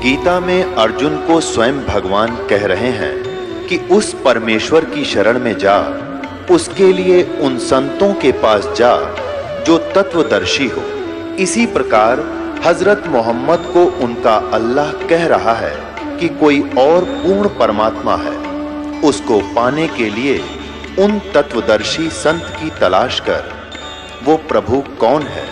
गीता में अर्जुन को स्वयं भगवान कह रहे हैं कि उस परमेश्वर की शरण में जा, उसके लिए उन संतों के पास जा जो तत्वदर्शी हो। इसी प्रकार हजरत मोहम्मद को उनका अल्लाह कह रहा है कि कोई और पूर्ण परमात्मा है, उसको पाने के लिए उन तत्वदर्शी संत की तलाश कर। वो प्रभु कौन है,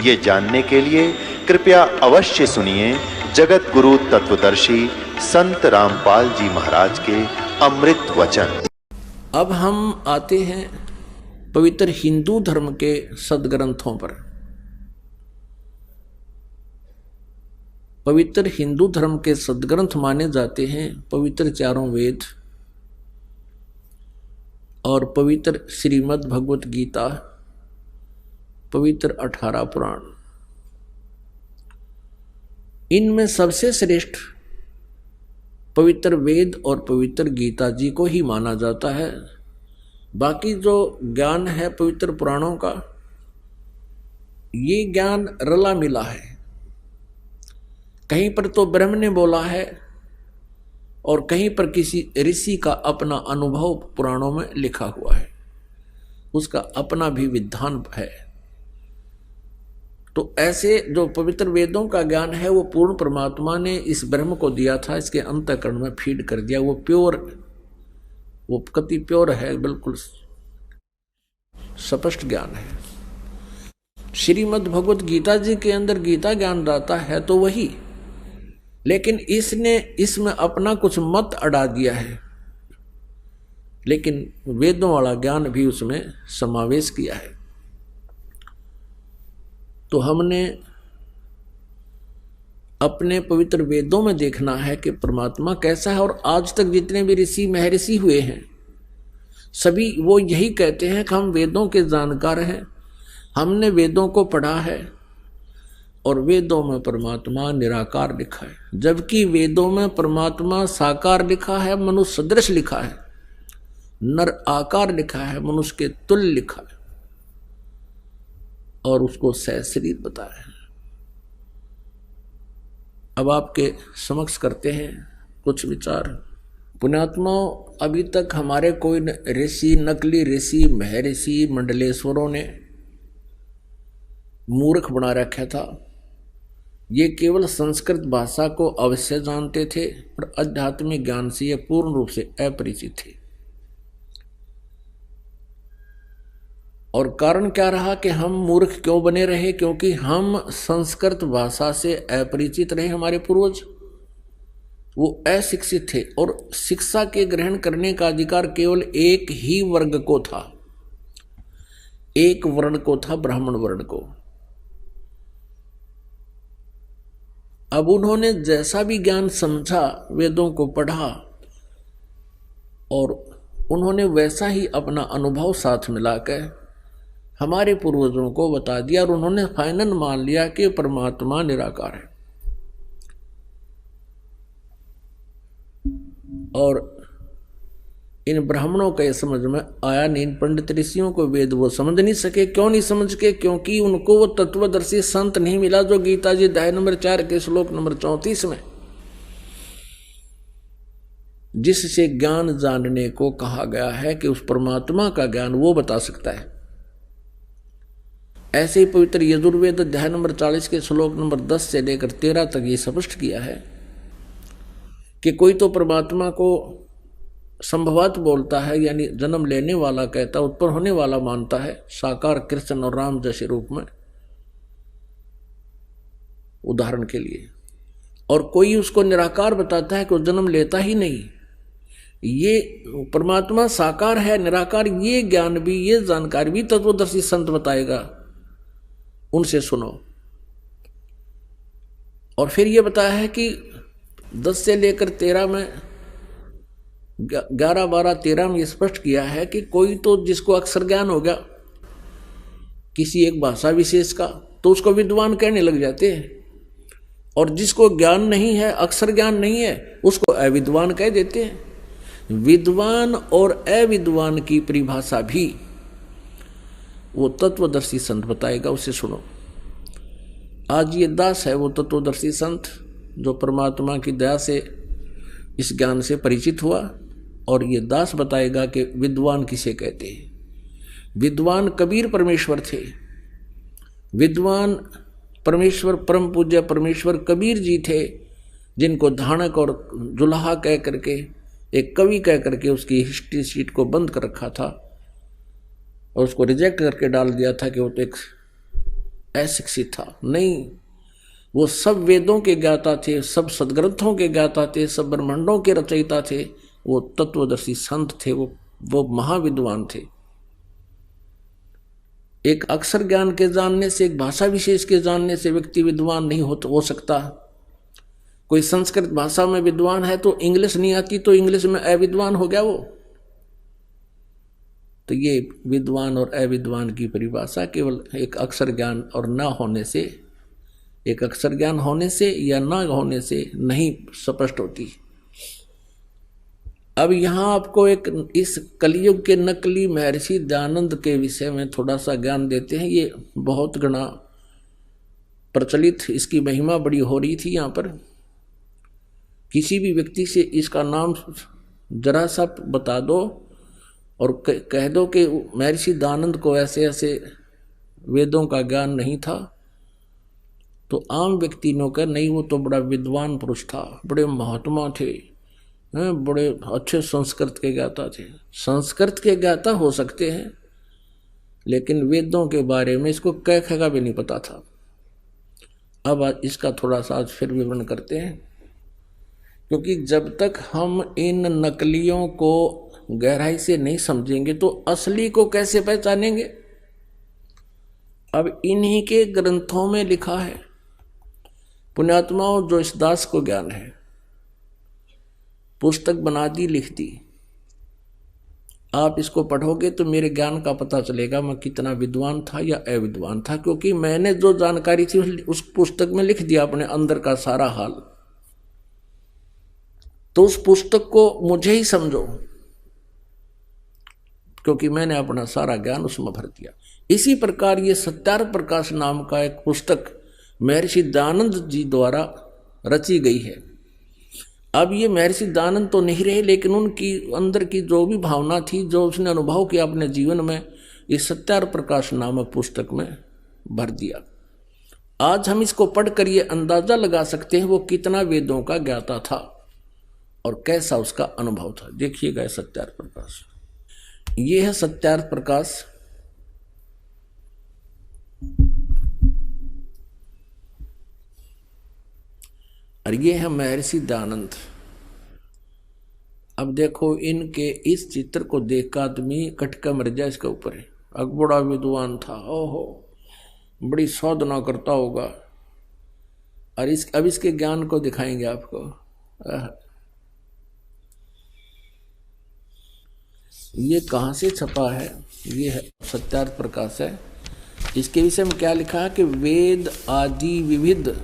ये जानने के लिए कृपया अवश्य सुनिए जगत गुरु तत्वदर्शी संत रामपाल जी महाराज के अमृत वचन। अब हम आते हैं पवित्र हिंदू धर्म के सदग्रंथों पर। पवित्र हिंदू धर्म के सदग्रंथ माने जाते हैं पवित्र चारों वेद और पवित्र श्रीमद् भगवत गीता, पवित्र 18 पुराण। इनमें सबसे श्रेष्ठ पवित्र वेद और पवित्र गीता जी को ही माना जाता है। बाकी जो ज्ञान है पवित्र पुराणों का, ये ज्ञान रला मिला है। कहीं पर तो ब्रह्म ने बोला है और कहीं पर किसी ऋषि का अपना अनुभव पुराणों में लिखा हुआ है, उसका अपना भी विधान है। तो ऐसे जो पवित्र वेदों का ज्ञान है वो पूर्ण परमात्मा ने इस ब्रह्म को दिया था, इसके अंतःकरण में फीड कर दिया। वो प्योर, वो कति प्योर है, बिल्कुल स्पष्ट ज्ञान है। श्रीमद् भगवत गीता जी के अंदर गीता ज्ञान दाता है तो वही, लेकिन इसने इसमें अपना कुछ मत अड़ा दिया है, लेकिन वेदों वाला ज्ञान भी उसमें समावेश किया है। तो हमने अपने पवित्र वेदों में देखना है कि परमात्मा कैसा है। और आज तक जितने भी ऋषि महर्षि हुए हैं, सभी वो यही कहते हैं कि हम वेदों के जानकार हैं, हमने वेदों को पढ़ा है और वेदों में परमात्मा निराकार लिखा है, जबकि वेदों में परमात्मा साकार लिखा है, मनुष्य सदृश लिखा है, नर आकार लिखा है, मनुष्य के तुल्य लिखा है और उसको सहशरीर बताया है। अब आपके समक्ष करते हैं कुछ विचार। पुण्यात्माओं, अभी तक हमारे कोई ऋषि, नकली ऋषि, महर्षि, मंडलेश्वरों ने मूर्ख बना रखा था। ये केवल संस्कृत भाषा को अवश्य जानते थे और आध्यात्मिक ज्ञान से ये पूर्ण रूप से अपरिचित थे। और कारण क्या रहा कि हम मूर्ख क्यों बने रहे? क्योंकि हम संस्कृत भाषा से अपरिचित रहे। हमारे पूर्वज वो अशिक्षित थे और शिक्षा के ग्रहण करने का अधिकार केवल एक ही वर्ग को था, एक वर्ण को था, ब्राह्मण वर्ण को। अब उन्होंने जैसा भी ज्ञान समझा, वेदों को पढ़ा और उन्होंने वैसा ही अपना अनुभव साथ मिलाकर हमारे पूर्वजों को बता दिया और उन्होंने फाइनल मान लिया कि परमात्मा निराकार है। और इन ब्राह्मणों के समझ में आया नहीं, इन पंडित ऋषियों को वेद वो समझ नहीं सके। क्यों नहीं समझ के? क्योंकि उनको वो तत्वदर्शी संत नहीं मिला जो गीता जी अध्याय नंबर 4 के श्लोक नंबर 34 में जिससे ज्ञान जानने को कहा गया है कि उस परमात्मा का ज्ञान वो बता सकता है। ऐसे ही पवित्र यजुर्वेद अध्याय नंबर 40 के श्लोक नंबर 10 से लेकर 13 तक ये स्पष्ट किया है कि कोई तो परमात्मा को संभवत बोलता है, यानी जन्म लेने वाला कहता, उत्पन्न होने वाला मानता है, साकार कृष्ण और राम जैसे रूप में, उदाहरण के लिए। और कोई उसको निराकार बताता है कि वो जन्म लेता ही नहीं। ये परमात्मा साकार है, निराकार, ये ज्ञान भी, ये जानकारी भी तत्वदर्शी संत बताएगा, उनसे सुनो। और फिर ये बताया है कि 10 से लेकर 13 में, 11, 12, 13 में स्पष्ट किया है कि कोई तो जिसको अक्षर ज्ञान हो गया किसी एक भाषा विशेष का, तो उसको विद्वान कहने लग जाते हैं, और जिसको ज्ञान नहीं है, अक्षर ज्ञान नहीं है, उसको अविद्वान कह देते हैं। विद्वान और अविद्वान की परिभाषा भी वो तत्वदर्शी संत बताएगा, उसे सुनो। आज ये दास है वो तत्वदर्शी संत, जो परमात्मा की दया से इस ज्ञान से परिचित हुआ। और ये दास बताएगा कि विद्वान किसे कहते हैं। विद्वान कबीर परमेश्वर थे। विद्वान परमेश्वर परम पूज्य परमेश्वर कबीर जी थे, जिनको धानक और जुल्हा कह करके, एक कवि कह करके उसकी हिस्ट्री शीट को बंद कर रखा था और उसको रिजेक्ट करके डाल दिया था कि वो तो एक अशिक्षित था। नहीं, वो सब वेदों के ज्ञाता थे, सब सदग्रंथों के ज्ञाता थे, सब ब्रह्मांडों के रचयिता थे। वो तत्वदर्शी संत थे, वो महाविद्वान थे। एक अक्षर ज्ञान के जानने से, एक भाषा विशेष के जानने से व्यक्ति विद्वान नहीं हो सकता। कोई संस्कृत भाषा में विद्वान है तो इंग्लिश नहीं आती तो इंग्लिश में अविद्वान हो गया वो। तो ये विद्वान और अविद्वान की परिभाषा केवल एक अक्षर ज्ञान और ना होने से, एक अक्षर ज्ञान होने से या ना होने से नहीं स्पष्ट होती। अब यहाँ आपको एक इस कलयुग के नकली महर्षि दयानंद के विषय में थोड़ा सा ज्ञान देते हैं। ये बहुत गणा प्रचलित, इसकी महिमा बड़ी हो रही थी यहाँ पर। किसी भी व्यक्ति से इसका नाम जरा सा बता दो और कह दो कि महर्षि दयानंद को ऐसे ऐसे वेदों का ज्ञान नहीं था, तो आम व्यक्ति ने कहा नहीं, वो तो बड़ा विद्वान पुरुष था, बड़े महात्मा थे, बड़े अच्छे संस्कृत के ज्ञाता थे। संस्कृत के ज्ञाता हो सकते हैं, लेकिन वेदों के बारे में इसको कह का भी नहीं पता था। अब इसका थोड़ा सा आज फिर विवरण करते हैं, क्योंकि जब तक हम इन नकलियों को गहराई से नहीं समझेंगे तो असली को कैसे पहचानेंगे। अब इन्हीं के ग्रंथों में लिखा है, पुण्यात्माओं, जो इस दास को ज्ञान है, पुस्तक बना दी, लिख दी, आप इसको पढ़ोगे तो मेरे ज्ञान का पता चलेगा मैं कितना विद्वान था या अविद्वान था, क्योंकि मैंने जो जानकारी थी उस पुस्तक में लिख दिया अपने अंदर का सारा हाल। तो उस पुस्तक को मुझे ही समझो, क्योंकि मैंने अपना सारा ज्ञान उसमें भर दिया। इसी प्रकार ये सत्यार्थ प्रकाश नाम का एक पुस्तक महर्षि दयानंद जी द्वारा रची गई है। अब ये महर्षि दयानंद तो नहीं रहे, लेकिन उनकी अंदर की जो भी भावना थी, जो उसने अनुभव किया अपने जीवन में, इस सत्यार्थ प्रकाश नामक पुस्तक में भर दिया। आज हम इसको पढ़कर ये अंदाजा लगा सकते हैं वो कितना वेदों का ज्ञाता था और कैसा उसका अनुभव था। देखिएगा सत्यार्थ प्रकाश, ये है सत्यार्थ प्रकाश। और ये है महर्षि दयानंद। अब देखो, इनके इस चित्र को देख कर आदमी कटका मर जाए इसके ऊपर है। अब बड़ा विद्वान था, ओहो, बड़ी साधना करता होगा। और अब इसके ज्ञान को दिखाएंगे आपको। ये कहाँ से छपा है? ये है सत्यार्थ प्रकाश है। इसके विषय में क्या लिखा है कि वेद आदि विविध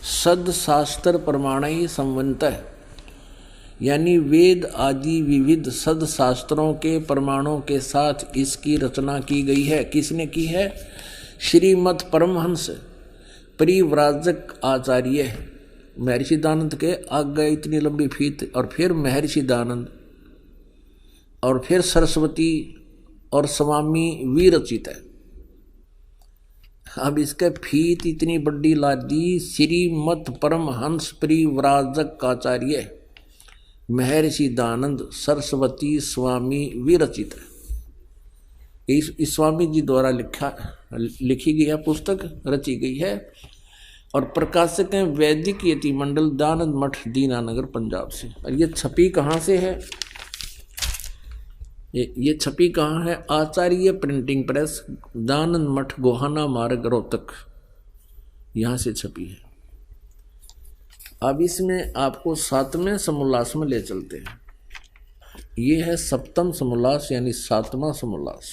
सद शास्त्र प्रमाणै संवन्तः, यानी वेद आदि विविध सद शास्त्रों के प्रमाणों के साथ इसकी रचना की गई है। किसने की है? श्रीमद् परमहंस परिव्राजक आचार्य महर्षि दयानंद के आगे इतनी लंबी फीत, और फिर महर्षि दयानंद, और फिर सरस्वती और स्वामी विरचित है। अब इसके फीत इतनी बड़ी ला दी, श्रीमद् परमहंस परिव्राजक आचार्य महर्षि दयानंद सरस्वती स्वामी विरचित है। इस स्वामी जी द्वारा लिखी गई है पुस्तक, रची गई है। और प्रकाशक हैं वैदिक यति मंडल, दयानंद मठ, दीनानगर, पंजाब से। और ये छपी कहाँ से है? ये छपी कहाँ है? आचार्य प्रिंटिंग प्रेस, दयानंद मठ, गोहाना मार्ग, रोहतक, यहाँ से छपी है। अब इसमें आपको 7वें समोल्लास में ले चलते हैं। ये है 7वां समोल्लास, यानी 7वां समोल्लास,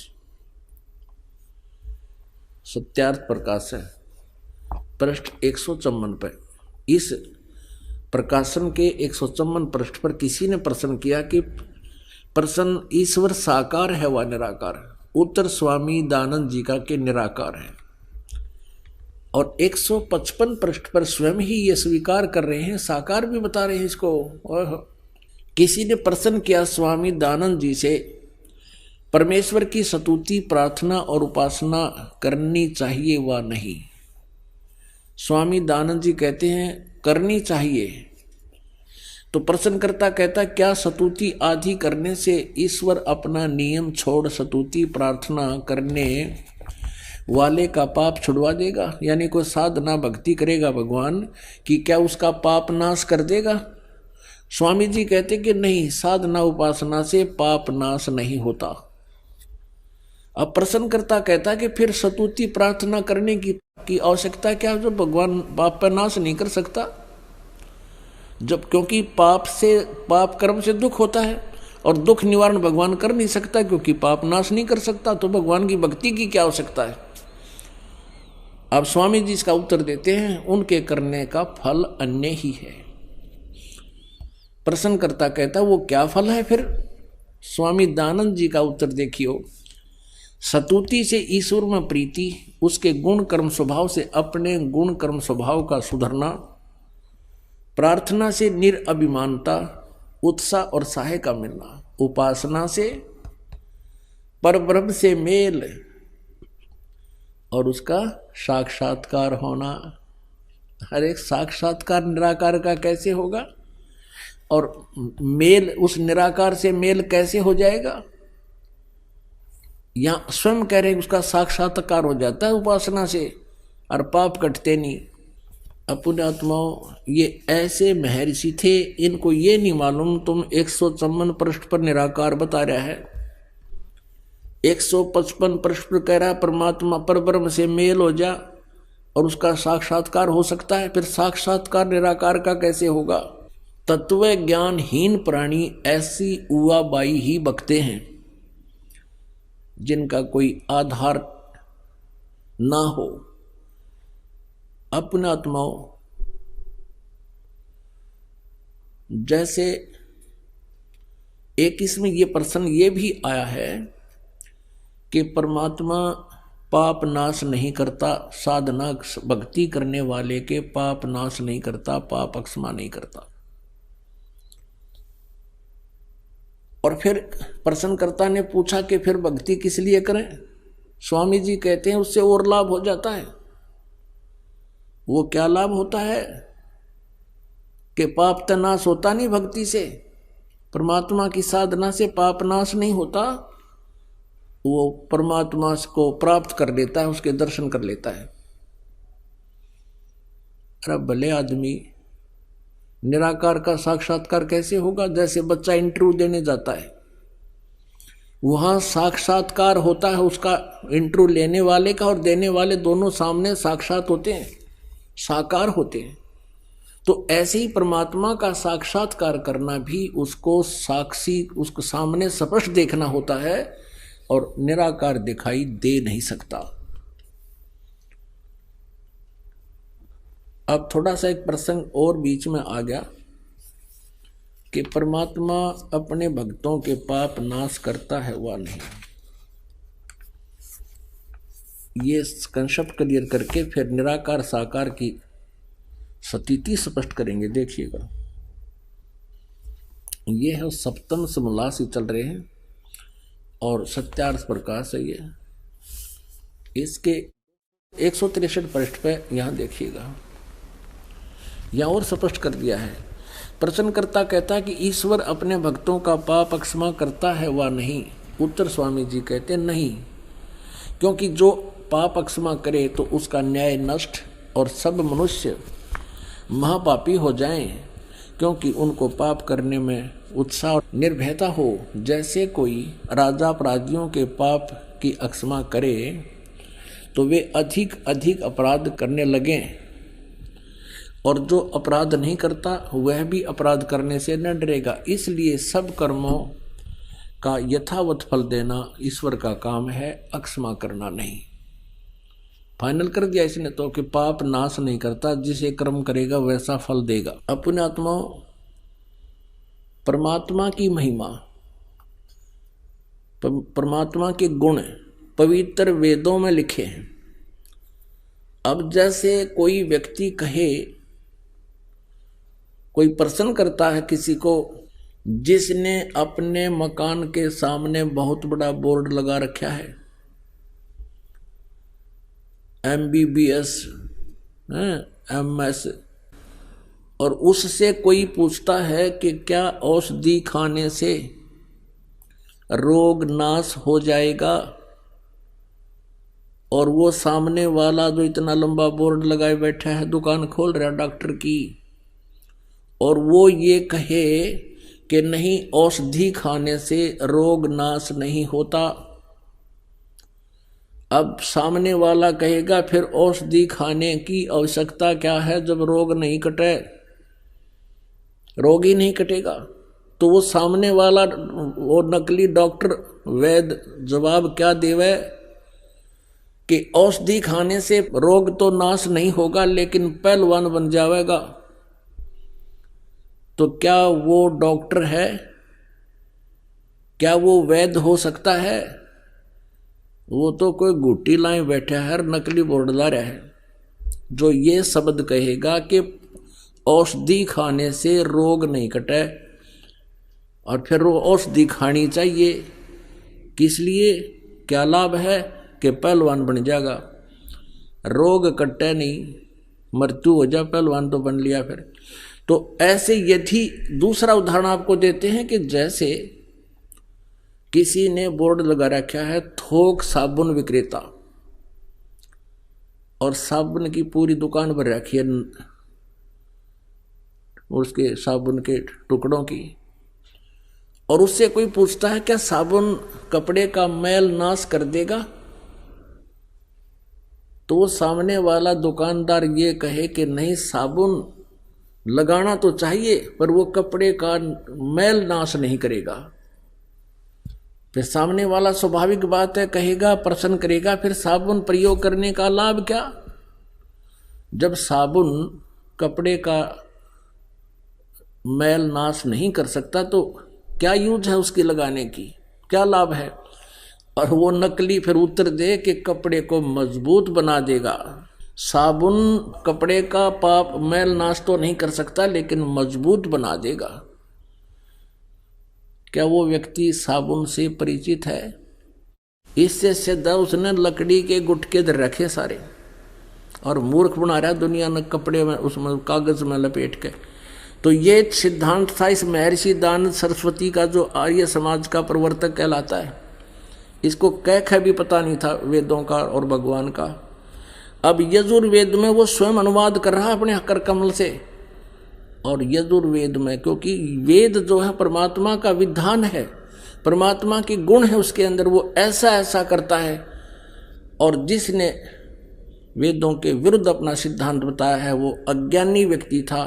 सत्यार्थ प्रकाश है, पृष्ठ 154 पर। इस प्रकाशन के 154 पृष्ठ पर किसी ने प्रश्न किया कि प्रश्न ईश्वर साकार है व निराकार? उत्तर स्वामी दयानंद जी का कि निराकार है। और 155 पृष्ठ पर स्वयं ही ये स्वीकार कर रहे हैं, साकार भी बता रहे हैं इसको। और किसी ने प्रश्न किया स्वामी दानंद जी से, परमेश्वर की स्तुति प्रार्थना और उपासना करनी चाहिए व नहीं? स्वामी दानंद जी कहते हैं करनी चाहिए। तो प्रश्नकर्ता कहता, क्या स्तुति आदि करने से ईश्वर अपना नियम छोड़ स्तुति प्रार्थना करने वाले का पाप छुड़वा देगा? यानी कोई साधना भक्ति करेगा भगवान कि क्या उसका पाप नाश कर देगा? स्वामी जी कहते कि नहीं, साधना उपासना से पाप नाश नहीं होता। अब प्रश्नकर्ता कहता कि फिर स्तुति प्रार्थना करने की आवश्यकता क्या, जो भगवान पाप पर नाश नहीं कर सकता? जब क्योंकि पाप कर्म से दुख होता है और दुख निवारण भगवान कर नहीं सकता, क्योंकि पाप नाश नहीं कर सकता, तो भगवान की भक्ति की क्या आवश्यकता है? अब स्वामी जी इसका उत्तर देते हैं, उनके करने का फल अन्य ही है। प्रश्नकर्ता कहता वो क्या फल है फिर? स्वामी दानंद जी का उत्तर देखियो, स्तुति से ईश्वर में प्रीति, उसके गुण कर्म स्वभाव से अपने गुण कर्म स्वभाव का सुधरना, प्रार्थना से निरअभिमानता, उत्साह और सहाय का मिलना, उपासना से परब्रह्म से मेल और उसका साक्षात्कार होना। हर एक साक्षात्कार निराकार का कैसे होगा और मेल उस निराकार से मेल कैसे हो जाएगा? यहां स्वयं कह रहे हैं उसका साक्षात्कार हो जाता है उपासना से, और पाप कटते नहीं। अपने आत्माओं, ये ऐसे महर्षि थे, इनको ये नहीं मालूम तुम 154 पृष्ठ पर निराकार बता रहा है, 155 पृष्ठ पर कह रहा है परमात्मा परब्रह्म से मेल हो जा और उसका साक्षात्कार हो सकता है। फिर साक्षात्कार निराकार का कैसे होगा? तत्व ज्ञानहीन प्राणी ऐसी उआबाई ही बकते हैं जिनका कोई आधार ना हो। अपने आत्माओं, जैसे एक इसमें ये प्रश्न ये भी आया है कि परमात्मा पाप नाश नहीं करता, साधना भक्ति करने वाले के पाप नाश नहीं करता, पाप अक्षमा नहीं करता। और फिर प्रश्नकर्ता ने पूछा कि फिर भक्ति किस लिए करें? स्वामी जी कहते हैं उससे और लाभ हो जाता है। वो क्या लाभ होता है कि पाप तो नाश होता नहीं भक्ति से, परमात्मा की साधना से पाप नाश नहीं होता, वो परमात्मा को प्राप्त कर लेता है, उसके दर्शन कर लेता है। अरे भले आदमी, निराकार का साक्षात्कार कैसे होगा? जैसे बच्चा इंटरव्यू देने जाता है, वहां साक्षात्कार होता है उसका, इंटरव्यू लेने वाले का और देने वाले दोनों सामने साक्षात होते हैं, साकार होते हैं। तो ऐसे ही परमात्मा का साक्षात्कार करना भी उसको साक्षी, उसको सामने स्पष्ट देखना होता है, और निराकार दिखाई दे नहीं सकता। अब थोड़ा सा एक प्रसंग और बीच में आ गया कि परमात्मा अपने भक्तों के पाप नाश करता है वा नहीं। ये कंसेप्ट क्लियर करके फिर निराकार साकार की स्थिति स्पष्ट करेंगे। देखिएगा, ये है सप्तम समोल्लास ही चल रहे हैं और सत्यार्थ प्रकाश है ये। इसके 163 पृष्ठ पे यहाँ देखिएगा, यहाँ और स्पष्ट कर दिया है। प्रश्नकर्ता कहता है कि ईश्वर अपने भक्तों का पाप क्षमा करता है वा नहीं? उत्तर स्वामी जी कहते नहीं, क्योंकि जो पाप क्षमा करे तो उसका न्याय नष्ट और सब मनुष्य महापापी हो जाएं, क्योंकि उनको पाप करने में उत्साह और निर्भयता हो। जैसे कोई राजा अपराधियों के पाप की क्षमा करे तो वे अधिक अधिक अपराध करने लगें, और जो अपराध नहीं करता वह भी अपराध करने से न डरेगा। इसलिए सब कर्मों का यथावत फल देना ईश्वर का काम है, अक्षमा करना नहीं। फाइनल कर दिया इसने तो कि पाप नाश नहीं करता, जिसे कर्म करेगा वैसा फल देगा। अपने आत्माओं, परमात्मा की महिमा, परमात्मा के गुण पवित्र वेदों में लिखे हैं, अब जैसे कोई व्यक्ति कहे, कोई प्रश्न करता है किसी को जिसने अपने मकान के सामने बहुत बड़ा बोर्ड लगा रखा है, MBBS, MS, और उससे कोई पूछता है कि क्या औषधि खाने से रोग नाश हो जाएगा, और वो सामने वाला जो इतना लंबा बोर्ड लगाए बैठा है, दुकान खोल रहा है डॉक्टर की, और वो ये कहे कि नहीं, औषधि खाने से रोग नाश नहीं होता। अब सामने वाला कहेगा फिर औषधि खाने की आवश्यकता क्या है जब रोग नहीं कटे, रोग ही नहीं कटेगा। तो वो सामने वाला, वो नकली डॉक्टर वैद्य जवाब क्या देवे कि औषधि खाने से रोग तो नाश नहीं होगा लेकिन पहलवान बन जाएगा। तो क्या वो डॉक्टर है? क्या वो वैद्य हो सकता है? वो तो कोई गुट्टी लाए बैठा है, नकली बोर्ड ला रहा है। जो ये शब्द कहेगा कि औषधि खाने से रोग नहीं कटे, और फिर वो औषधि खानी चाहिए, किस लिए, क्या लाभ है कि पहलवान बन जाएगा, रोग कटे नहीं, मृत्यु हो जाए, पहलवान तो बन लिया फिर। तो ऐसे यदि दूसरा उदाहरण आपको देते हैं कि जैसे किसी ने बोर्ड लगा रखा है थोक साबुन विक्रेता, और साबुन की पूरी दुकान भर रखी है उसके साबुन के टुकड़ों की, और उससे कोई पूछता है क्या साबुन कपड़े का मैल नाश कर देगा, तो वो सामने वाला दुकानदार ये कहे कि नहीं, साबुन लगाना तो चाहिए पर वो कपड़े का मैल नाश नहीं करेगा। फिर सामने वाला स्वाभाविक बात है कहेगा, प्रश्न करेगा, फिर साबुन प्रयोग करने का लाभ क्या? जब साबुन कपड़े का मैल नाश नहीं कर सकता तो क्या यूज है उसकी लगाने की, क्या लाभ है? और वो नकली फिर उत्तर दे कि कपड़े को मजबूत बना देगा। साबुन कपड़े का पाप मैल नाश तो नहीं कर सकता लेकिन मजबूत बना देगा। क्या वो व्यक्ति साबुन से परिचित है? इससे सीधा उसने लकड़ी के गुटके दर रखे सारे, और मूर्ख बना रहा दुनिया ने कपड़े में, उसमें कागज में लपेट के। तो ये सिद्धांत था इस महर्षि दानंद सरस्वती का, जो आर्य समाज का प्रवर्तक कहलाता है। इसको कह भी पता नहीं था वेदों का और भगवान का। अब यजुर्वेद में वो स्वयं अनुवाद कर रहा है अपने कर कमल से, और यजुर्वेद में, क्योंकि वेद जो है परमात्मा का विधान है, परमात्मा की गुण है उसके अंदर, वो ऐसा ऐसा करता है। और जिसने वेदों के विरुद्ध अपना सिद्धांत बताया है वो अज्ञानी व्यक्ति था,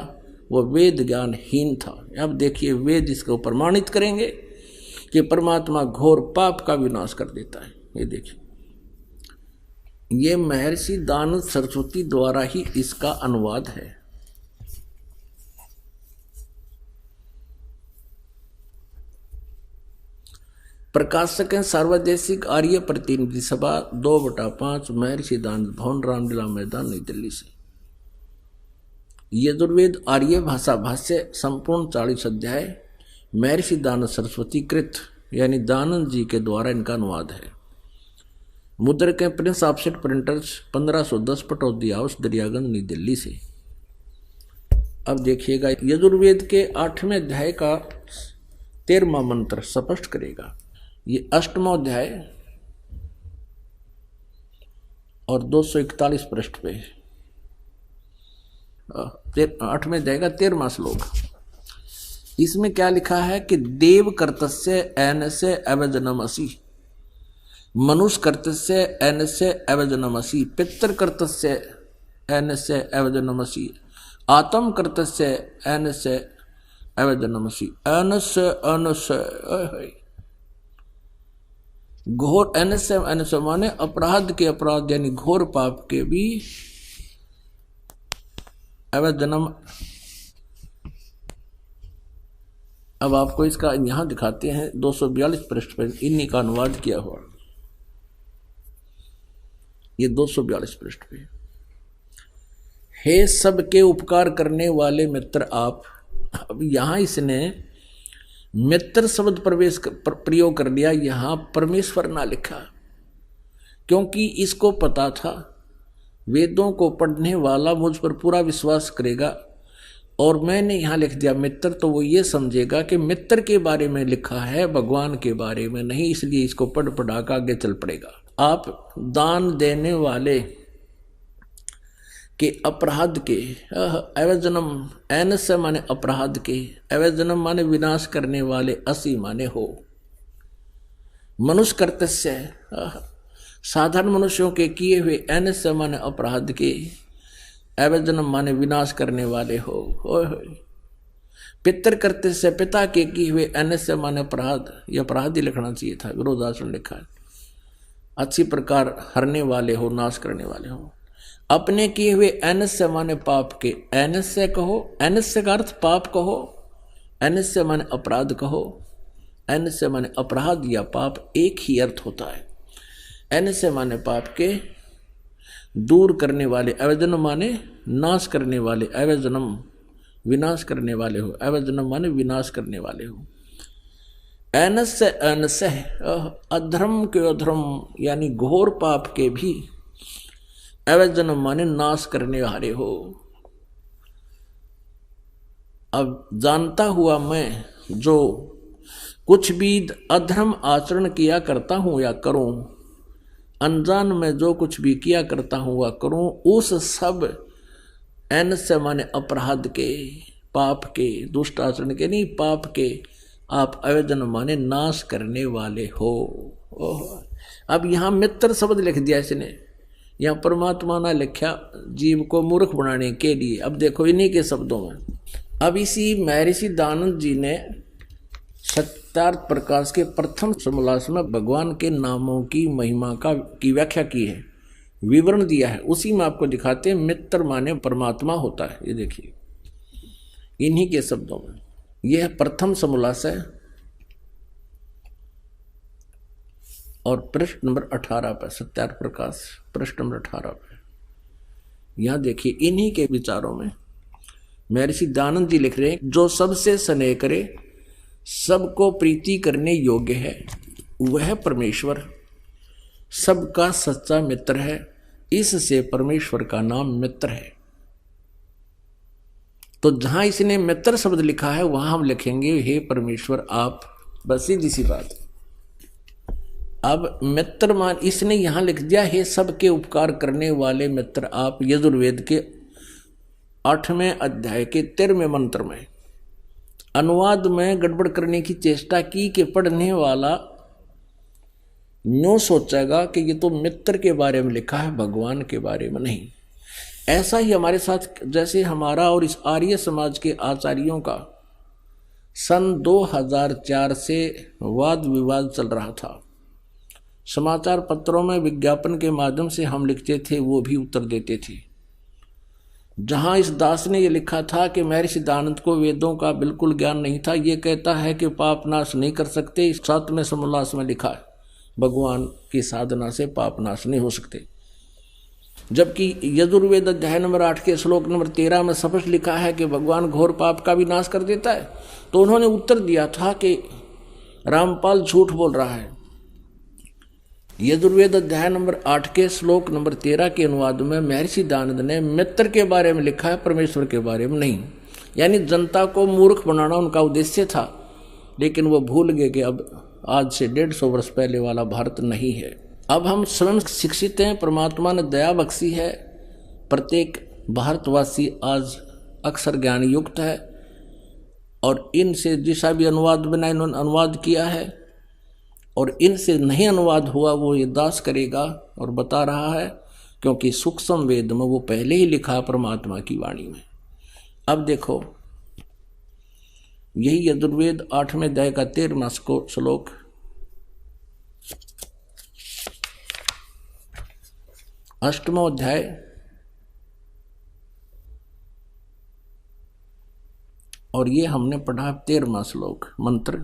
वो वेद ज्ञानहीन था। अब देखिए वेद इसको प्रमाणित करेंगे कि परमात्मा घोर पाप का विनाश कर देता है। ये देखिए, ये महर्षि दानंद सरस्वती द्वारा ही इसका अनुवाद है। प्रकाशक हैं सर्वदेशिक आर्य प्रतिनिधि सभा 2/5 महर्षि दानंद भवन, रामलीला मैदान, नई दिल्ली से। यजुर्वेद आर्य भाषा भाष्य संपूर्ण 40 अध्याय महर्षि दानंद सरस्वती कृत यानी दानंद जी के द्वारा इनका अनुवाद है। मुद्रक है Prince offset printers 1510 Pataudi house Daryaganj नई दिल्ली से। अब देखिएगा यजुर्वेद के 8वें अध्याय का 13वां मंत्र स्पष्ट करेगा। ये 8वां अध्याय और 241 पृष्ठ पे 8वें अध्याय का 13वां श्लोक। इसमें क्या लिखा है कि देव कर्तस्य एनस्य अवजनमसि, मनुष्य कर्तस्य एनस्य अवजनमसि, पितृ कर्तस्य एनस्य अवजनमसि, आत्म कर्तस्य एनस्य अवजनमसि। एनस्य एनस्य घोर, एनस्य एनस्य माने अपराध के अपराध यानी घोर पाप के भी अवजनम। अब आपको इसका यहां दिखाते हैं 242 पृष्ठ पर इन्हीं का अनुवाद किया हुआ। ये 242 पृष्ठ पे हे सबके उपकार करने वाले मित्र आप। अब यहाँ इसने मित्र शब्द प्रयोग कर लिया, यहाँ परमेश्वर ना लिखा, क्योंकि इसको पता था वेदों को पढ़ने वाला मुझ पर पूरा विश्वास करेगा, और मैंने यहाँ लिख दिया मित्र, तो वो ये समझेगा कि मित्र के बारे में लिखा है, भगवान के बारे में नहीं, इसलिए इसको पढ़ पढ़ा कर आगे चल पड़ेगा। आप दान देने वाले के अपराध के, अवजनम एन से माने अपराध के, अवजनम माने विनाश करने वाले, असी माने हो। मनुष्य कर्तस्य, साधारण मनुष्यों के किए हुए, एन से माने अपराध के, अवजनम माने विनाश करने वाले हो। पितर कर्तस्य, पिता के किए हुए, एन से माने अपराध, यह अपराध ही लिखना चाहिए था, विरोधाचरण लिखा है। अच्छी प्रकार हरने वाले हो, नाश करने वाले हो। अपने किए हुए, एन से माने पाप के, एन से कहो, एन से का अर्थ पाप कहो, एन से माने अपराध कहो, एन से माने अपराध या पाप एक ही अर्थ होता है। एन से माने पाप के, दूर करने वाले, अवजनम माने नाश करने वाले, अवजनम विनाश करने वाले हो, अवजनम माने विनाश करने वाले हो। एन से अधर्म के, अधर्म यानी घोर पाप के भी, अवजनम माने नाश करने वाले हो। अब जानता हुआ मैं जो कुछ भी अधर्म आचरण किया करता हूं या करूं, अनजान में जो कुछ भी किया करता हूं वह करूं, उस सब एन से माने अपराध के, पाप के, दुष्ट आचरण के नहीं, पाप के आप अवजन माने नाश करने वाले हो। अब यहां मित्र शब्द लिख दिया इसने, यहाँ परमात्मा ने लिखा जीव को मूर्ख बनाने के लिए। अब देखो इन्हीं के शब्दों में, अब इसी महर्षि दयानंद जी ने सत्यार्थ प्रकाश के प्रथम समोल्लास में भगवान के नामों की महिमा की व्याख्या की है, विवरण दिया है। उसी में आपको दिखाते हैं मित्र माने परमात्मा होता है। ये देखिए इन्हीं के शब्दों में, यह प्रथम समोल्लास है और पृष्ठ नंबर 18 पर, सत्यार्थ प्रकाश पृष्ठ नंबर 18 पर। यहां देखिए इन्हीं के विचारों में महर्षि दयानंद जी लिख रहे हैं, जो सबसे स्नेह करे, सबको प्रीति करने योग्य है, वह परमेश्वर सबका सच्चा मित्र है। इससे परमेश्वर का नाम मित्र है। तो जहां इसने मित्र शब्द लिखा है वहां हम लिखेंगे हे परमेश्वर आप, बस सीधी सी बात। अब मित्र मान इसने यहां लिख दिया हे सबके उपकार करने वाले मित्र आप, यजुर्वेद के 8वें अध्याय के 13वें मंत्र में। अनुवाद में गड़बड़ करने की चेष्टा की कि पढ़ने वाला यूं सोचेगा कि ये तो मित्र के बारे में लिखा है, भगवान के बारे में नहीं। ऐसा ही हमारे साथ, जैसे हमारा और इस आर्य समाज के आचार्यों का सन 2004 से वाद विवाद चल रहा था। समाचार पत्रों में विज्ञापन के माध्यम से हम लिखते थे, वो भी उत्तर देते थे। जहां इस दास ने ये लिखा था कि महर्षि दयानंद को वेदों का बिल्कुल ज्ञान नहीं था, ये कहता है कि पाप नाश नहीं कर सकते। इस 7वें समोल्लास में लिखा है भगवान की साधना से पाप नाश नहीं हो सकते, जबकि यजुर्वेद अध्याय नंबर 8 के श्लोक नंबर 13 में स्पष्ट लिखा है कि भगवान घोर पाप का भी नाश कर देता है। तो उन्होंने उत्तर दिया था कि रामपाल झूठ बोल रहा है। यजुर्वेद अध्याय नंबर 8 के श्लोक नंबर 13 के अनुवाद में महर्षि दयानंद ने मित्र के बारे में लिखा है, परमेश्वर के बारे में नहीं। यानी जनता को मूर्ख बनाना उनका उद्देश्य था, लेकिन वो भूल गए कि अब आज से 150 वर्ष पहले वाला भारत नहीं है। अब हम स्वयं शिक्षित हैं, परमात्मा ने दया बख्शी है, प्रत्येक भारतवासी आज अक्षर ज्ञान युक्त है, और इनसे जिसा भी अनुवाद बना इन्होंने अनुवाद किया है, और इनसे नहीं अनुवाद हुआ वो ये दास करेगा और बता रहा है, क्योंकि सूक्ष्म वेद में वो पहले ही लिखा परमात्मा की वाणी में। अब देखो यही यजुर्वेद 8वें अध्याय का 13वां श्लोक, अष्टमो अध्याय और ये हमने पढ़ा 13वां श्लोक मंत्र।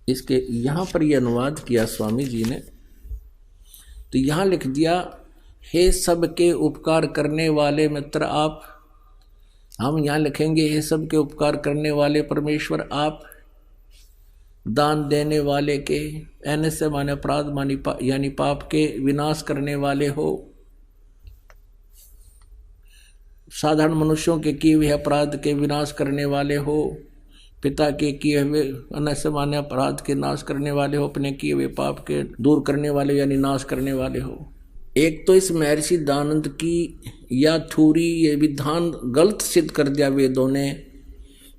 इसके यहाँ पर यह अनुवाद किया स्वामी जी ने, तो यहाँ लिख दिया हे सबके उपकार करने वाले मित्र आप, हम यहाँ लिखेंगे हे सबके उपकार करने वाले परमेश्वर आप, दान देने वाले के, एन से माने अपराध यानी पाप के विनाश करने वाले हो, साधारण मनुष्यों के किए हुए अपराध के विनाश करने वाले हो, पिता के किए हुए अनस्य माने अपराध के नाश करने वाले हो, अपने किए हुए पाप के दूर करने वाले यानी नाश करने वाले हो। एक तो इस महर्षि दानंद की या थूरी ये विधान गलत सिद्ध कर दिया वेदों ने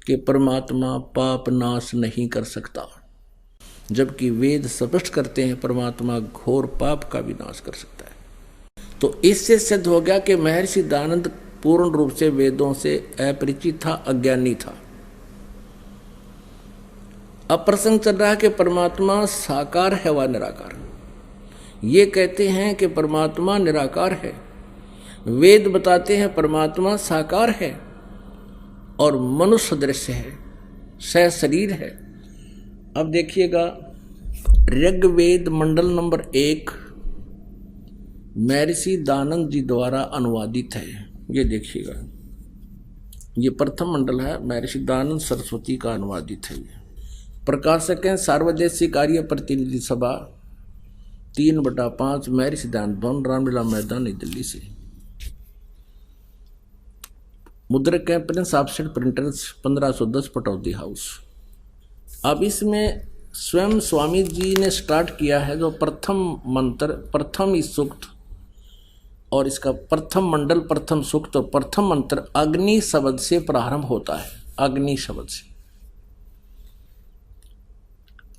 कि परमात्मा पाप नाश नहीं कर सकता, जबकि वेद स्पष्ट करते हैं परमात्मा घोर पाप का विनाश कर सकता है। तो इससे सिद्ध हो गया कि महर्षि दानंद पूर्ण रूप से वेदों से अपरिचित था, अज्ञानी था। अब प्रसंग चल रहा है कि परमात्मा साकार है व निराकार। ये कहते हैं कि परमात्मा निराकार है, वेद बताते हैं परमात्मा साकार है और मनुष्य दृश्य है, सशरीर है। अब देखिएगा ऋग्वेद मंडल नंबर 1 महर्षि दानंद जी द्वारा अनुवादित है। ये देखिएगा, ये प्रथम मंडल है, महर्षि दानंद सरस्वती का अनुवादित है। प्रकाशक हैं सार्वजनिक कार्य प्रतिनिधि सभा 3/5 महर्षि दानंद भवन, रामलीला मैदान, नई दिल्ली से। मुद्रक हैं Prince offset printers 1510 Pataudi house. अब इसमें स्वयं स्वामी जी ने स्टार्ट किया है जो प्रथम मंत्र, प्रथम ही सूक्त और इसका प्रथम मंडल, प्रथम सूक्त और प्रथम मंत्र अग्नि शब्द से प्रारंभ होता है। अग्नि शब्द से,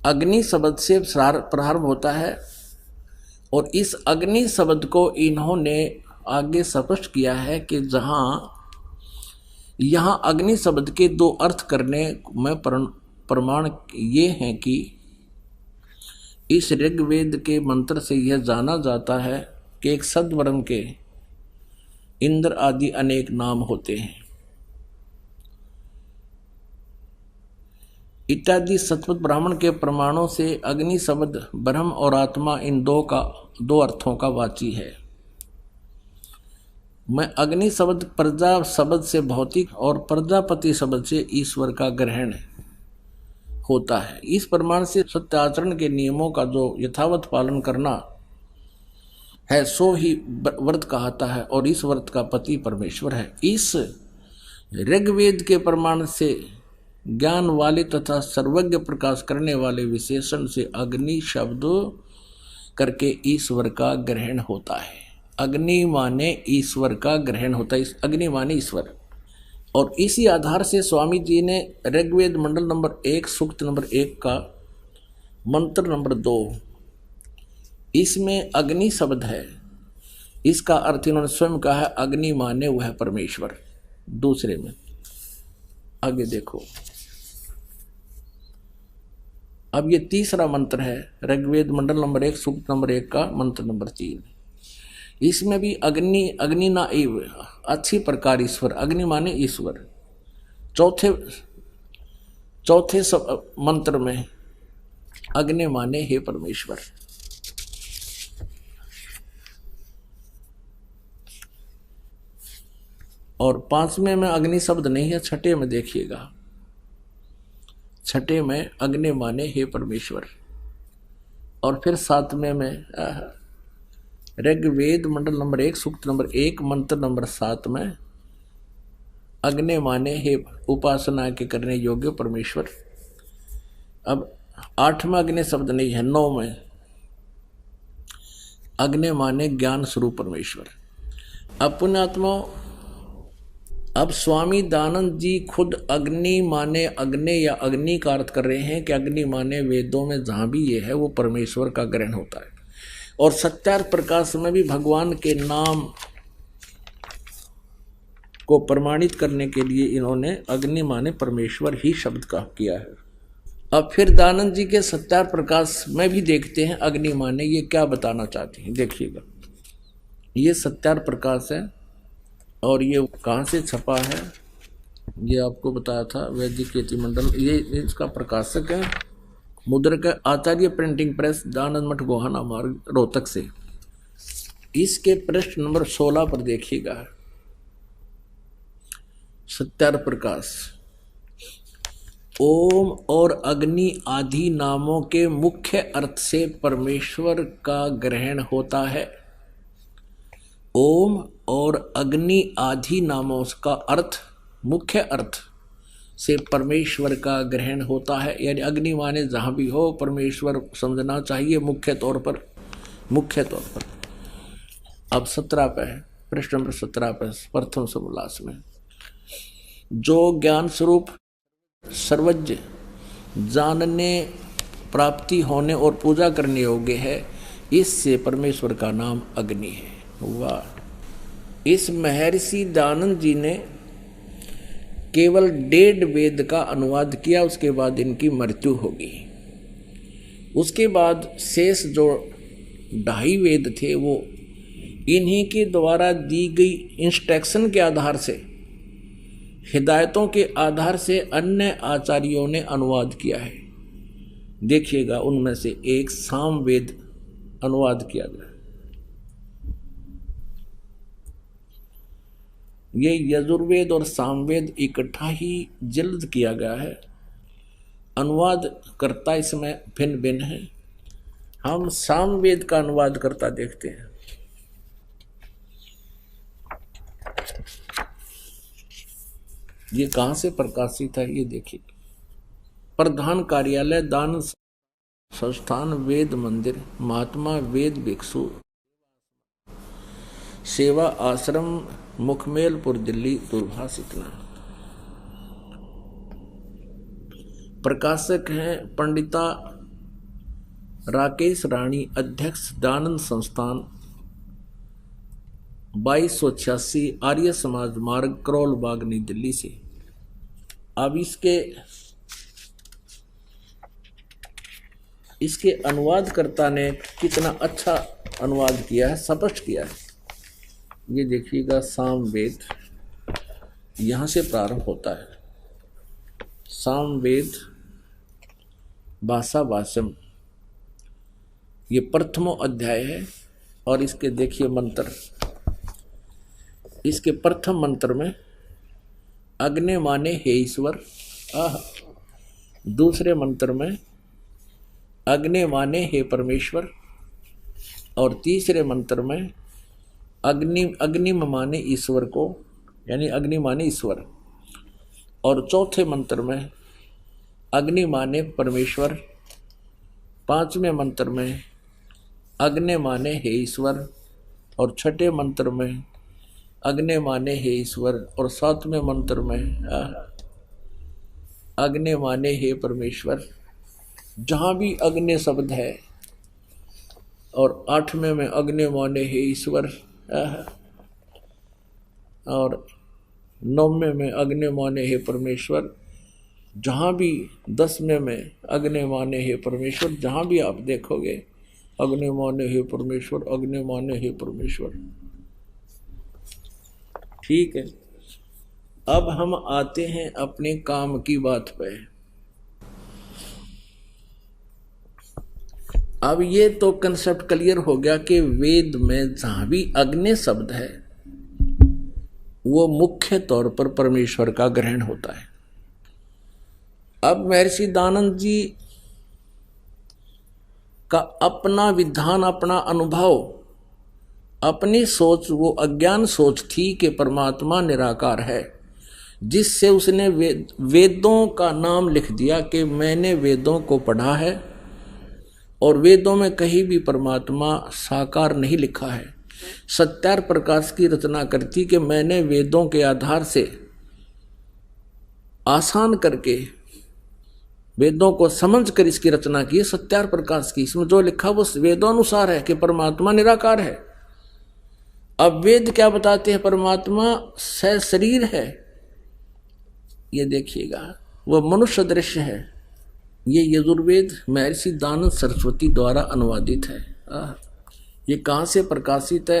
अग्नि शब्द से प्रारंभ होता है और इस अग्नि शब्द को इन्होंने आगे स्पष्ट किया है कि यहाँ अग्नि शब्द के 2 अर्थ करने में प्रमाण ये हैं कि इस ऋग्वेद के मंत्र से यह जाना जाता है कि एक सद्वर्ण के इंद्र आदि अनेक नाम होते हैं इत्यादि। सतपथ ब्राह्मण के प्रमाणों से अग्नि शब्द ब्रह्म और आत्मा इन 2 अर्थों का वाची है। मैं अग्नि शब्द प्रजा शब्द से भौतिक और प्रजापति शब्द से ईश्वर का ग्रहण होता है। इस प्रमाण से सत्य आचरण के नियमों का जो यथावत पालन करना है सो ही व्रत कहता है और इस व्रत का पति परमेश्वर है। इस ऋग्वेद के प्रमाण से ज्ञान वाले तथा सर्वज्ञ प्रकाश करने वाले विशेषण से अग्नि शब्द करके ईश्वर का ग्रहण होता है। अग्नि माने ईश्वर का ग्रहण होता है, अग्नि माने ईश्वर। और इसी आधार से स्वामी जी ने ऋग्वेद मंडल नंबर 1 सूक्त नंबर 1 का मंत्र नंबर 2 इसमें अग्नि शब्द है, इसका अर्थ इन्होंने स्वयं कहा है अग्नि माने वह परमेश्वर। दूसरे में आगे देखो, अब ये तीसरा मंत्र है ऋग्वेद मंडल नंबर 1 सूक्त नंबर 1 का मंत्र नंबर 3। इसमें भी अग्नि ना एव अच्छी प्रकार ईश्वर, अग्नि माने ईश्वर। चौथे मंत्र में अग्नि माने हे परमेश्वर। और 5वें में अग्नि शब्द नहीं है, छठे में देखिएगा, छठे में अग्नि माने हे परमेश्वर। और फिर 7वें में ऋग्वेद मंडल नंबर 1 सूक्त नंबर 1 मंत्र नंबर 7 में अग्नि माने हे उपासना के करने योग्य परमेश्वर। अब 8वां अग्नि शब्द नहीं है, 9 में अग्नि माने ज्ञान स्वरूप परमेश्वर। अब पुण्यात्मा, अब स्वामी दानंद जी खुद अग्नि माने अग्नि या अग्नि का अर्थ कर रहे हैं कि अग्नि माने वेदों में जहां भी ये है वो परमेश्वर का ग्रहण होता है। और सत्यार्थ प्रकाश में भी भगवान के नाम को प्रमाणित करने के लिए इन्होंने अग्नि माने परमेश्वर ही शब्द का किया है। अब फिर दानंद जी के सत्यार्थ प्रकाश में भी देखते हैं अग्नि माने ये क्या बताना चाहते हैं। देखिएगा, ये सत्यार्थ प्रकाश है और ये कहाँ से छपा है ये आपको बताया था, वैदिक यति मंडल। ये इसका प्रकाशक है मुद्रक आचार्य प्रिंटिंग प्रेस, दानंद मठ गोहाना मार्ग, रोहतक से। इसके पृष्ठ नंबर 16 पर देखिएगा, सत्यार प्रकाश। ओम और अग्नि आदि नामों के मुख्य अर्थ से परमेश्वर का ग्रहण होता है। ओम और अग्नि आदि नामों का अर्थ, मुख्य अर्थ से परमेश्वर का ग्रहण होता है। यानी अग्नि माने जहाँ भी हो परमेश्वर समझना चाहिए मुख्य तौर पर। अब 17 पे है, पृष्ठ नंबर 17 पे प्रथम समोल्लास में, जो ज्ञान स्वरूप सर्वज्ञ जानने, प्राप्ति होने और पूजा करने योग्य है, इससे परमेश्वर का नाम अग्नि है। वाह! इस महर्षि दयानंद जी ने केवल 1.5 वेद का अनुवाद किया, उसके बाद इनकी मृत्यु होगी। उसके बाद शेष जो 2.5 वेद थे वो इन्हीं के द्वारा दी गई इंस्ट्रक्शन के आधार से, हिदायतों के आधार से अन्य आचार्यों ने अनुवाद किया है। देखिएगा, उनमें से एक सामवेद अनुवाद किया गया। ये यजुर्वेद और सामवेद इकट्ठा ही जल्द किया गया है। अनुवाद करता इसमें भिन्न भिन्न है। हम सामवेद का अनुवाद करता देखते हैं। ये कहाँ से प्रकाशित है ये देखिए। प्रधान कार्यालय दान संस्थान वेद मंदिर महात्मा वेद भिक्षु सेवा आश्रम मुखमेलपुर दिल्ली दूरभाष इतना। प्रकाशक हैं पंडिता राकेश रानी, अध्यक्ष दानंद संस्थान 2286 आर्य समाज मार्ग करोल बाग नई दिल्ली से। अब इसके अनुवादकर्ता ने कितना अच्छा अनुवाद किया है, स्पष्ट किया है। ये देखिएगा, सामवेद यहाँ से प्रारंभ होता है। सामवेद भाषा भाषम, ये प्रथमो अध्याय है। और इसके देखिए मंत्र, इसके प्रथम मंत्र में अग्नि माने हे ईश्वर, दूसरे मंत्र में अग्नि माने हे परमेश्वर, और तीसरे मंत्र में अग्नि माने ईश्वर को, यानी अग्नि माने ईश्वर, और चौथे मंत्र में अग्नि माने परमेश्वर, पांचवें मंत्र में अग्नि माने हे ईश्वर, और छठे मंत्र में अग्नि माने हे ईश्वर, और सातवें मंत्र में अग्नि माने हे परमेश्वर। जहाँ भी अग्नि शब्द है, और 8वें में अग्नि माने हे ईश्वर, और 9वें में अग्नि माने हे परमेश्वर। जहाँ भी 10वें में अग्नि माने हे परमेश्वर, जहाँ भी आप देखोगे अग्नि माने हे परमेश्वर, अग्नि माने हे परमेश्वर। ठीक है, अब हम आते हैं अपने काम की बात पे। अब ये तो कंसेप्ट क्लियर हो गया कि वेद में जहां भी अग्नि शब्द है वो मुख्य तौर पर परमेश्वर का ग्रहण होता है। अब महर्षि दयानंद जी का अपना विधान, अपना अनुभव, अपनी सोच, वो अज्ञान सोच थी कि परमात्मा निराकार है, जिससे उसने वेदों का नाम लिख दिया कि मैंने वेदों को पढ़ा है और वेदों में कहीं भी परमात्मा साकार नहीं लिखा है। सत्यार प्रकाश की रचना करती कि मैंने वेदों के आधार से आसान करके वेदों को समझ कर इसकी रचना की। सत्यार प्रकाश की, इसमें जो लिखा वो वेदोनुसार है कि परमात्मा निराकार है। अब वेद क्या बताते हैं? परमात्मा सशरीर है। ये देखिएगा, वह मनुष्य दृश्य है। ये यजुर्वेद महर्षि दयानंद सरस्वती द्वारा अनुवादित है। ये कहाँ से प्रकाशित है?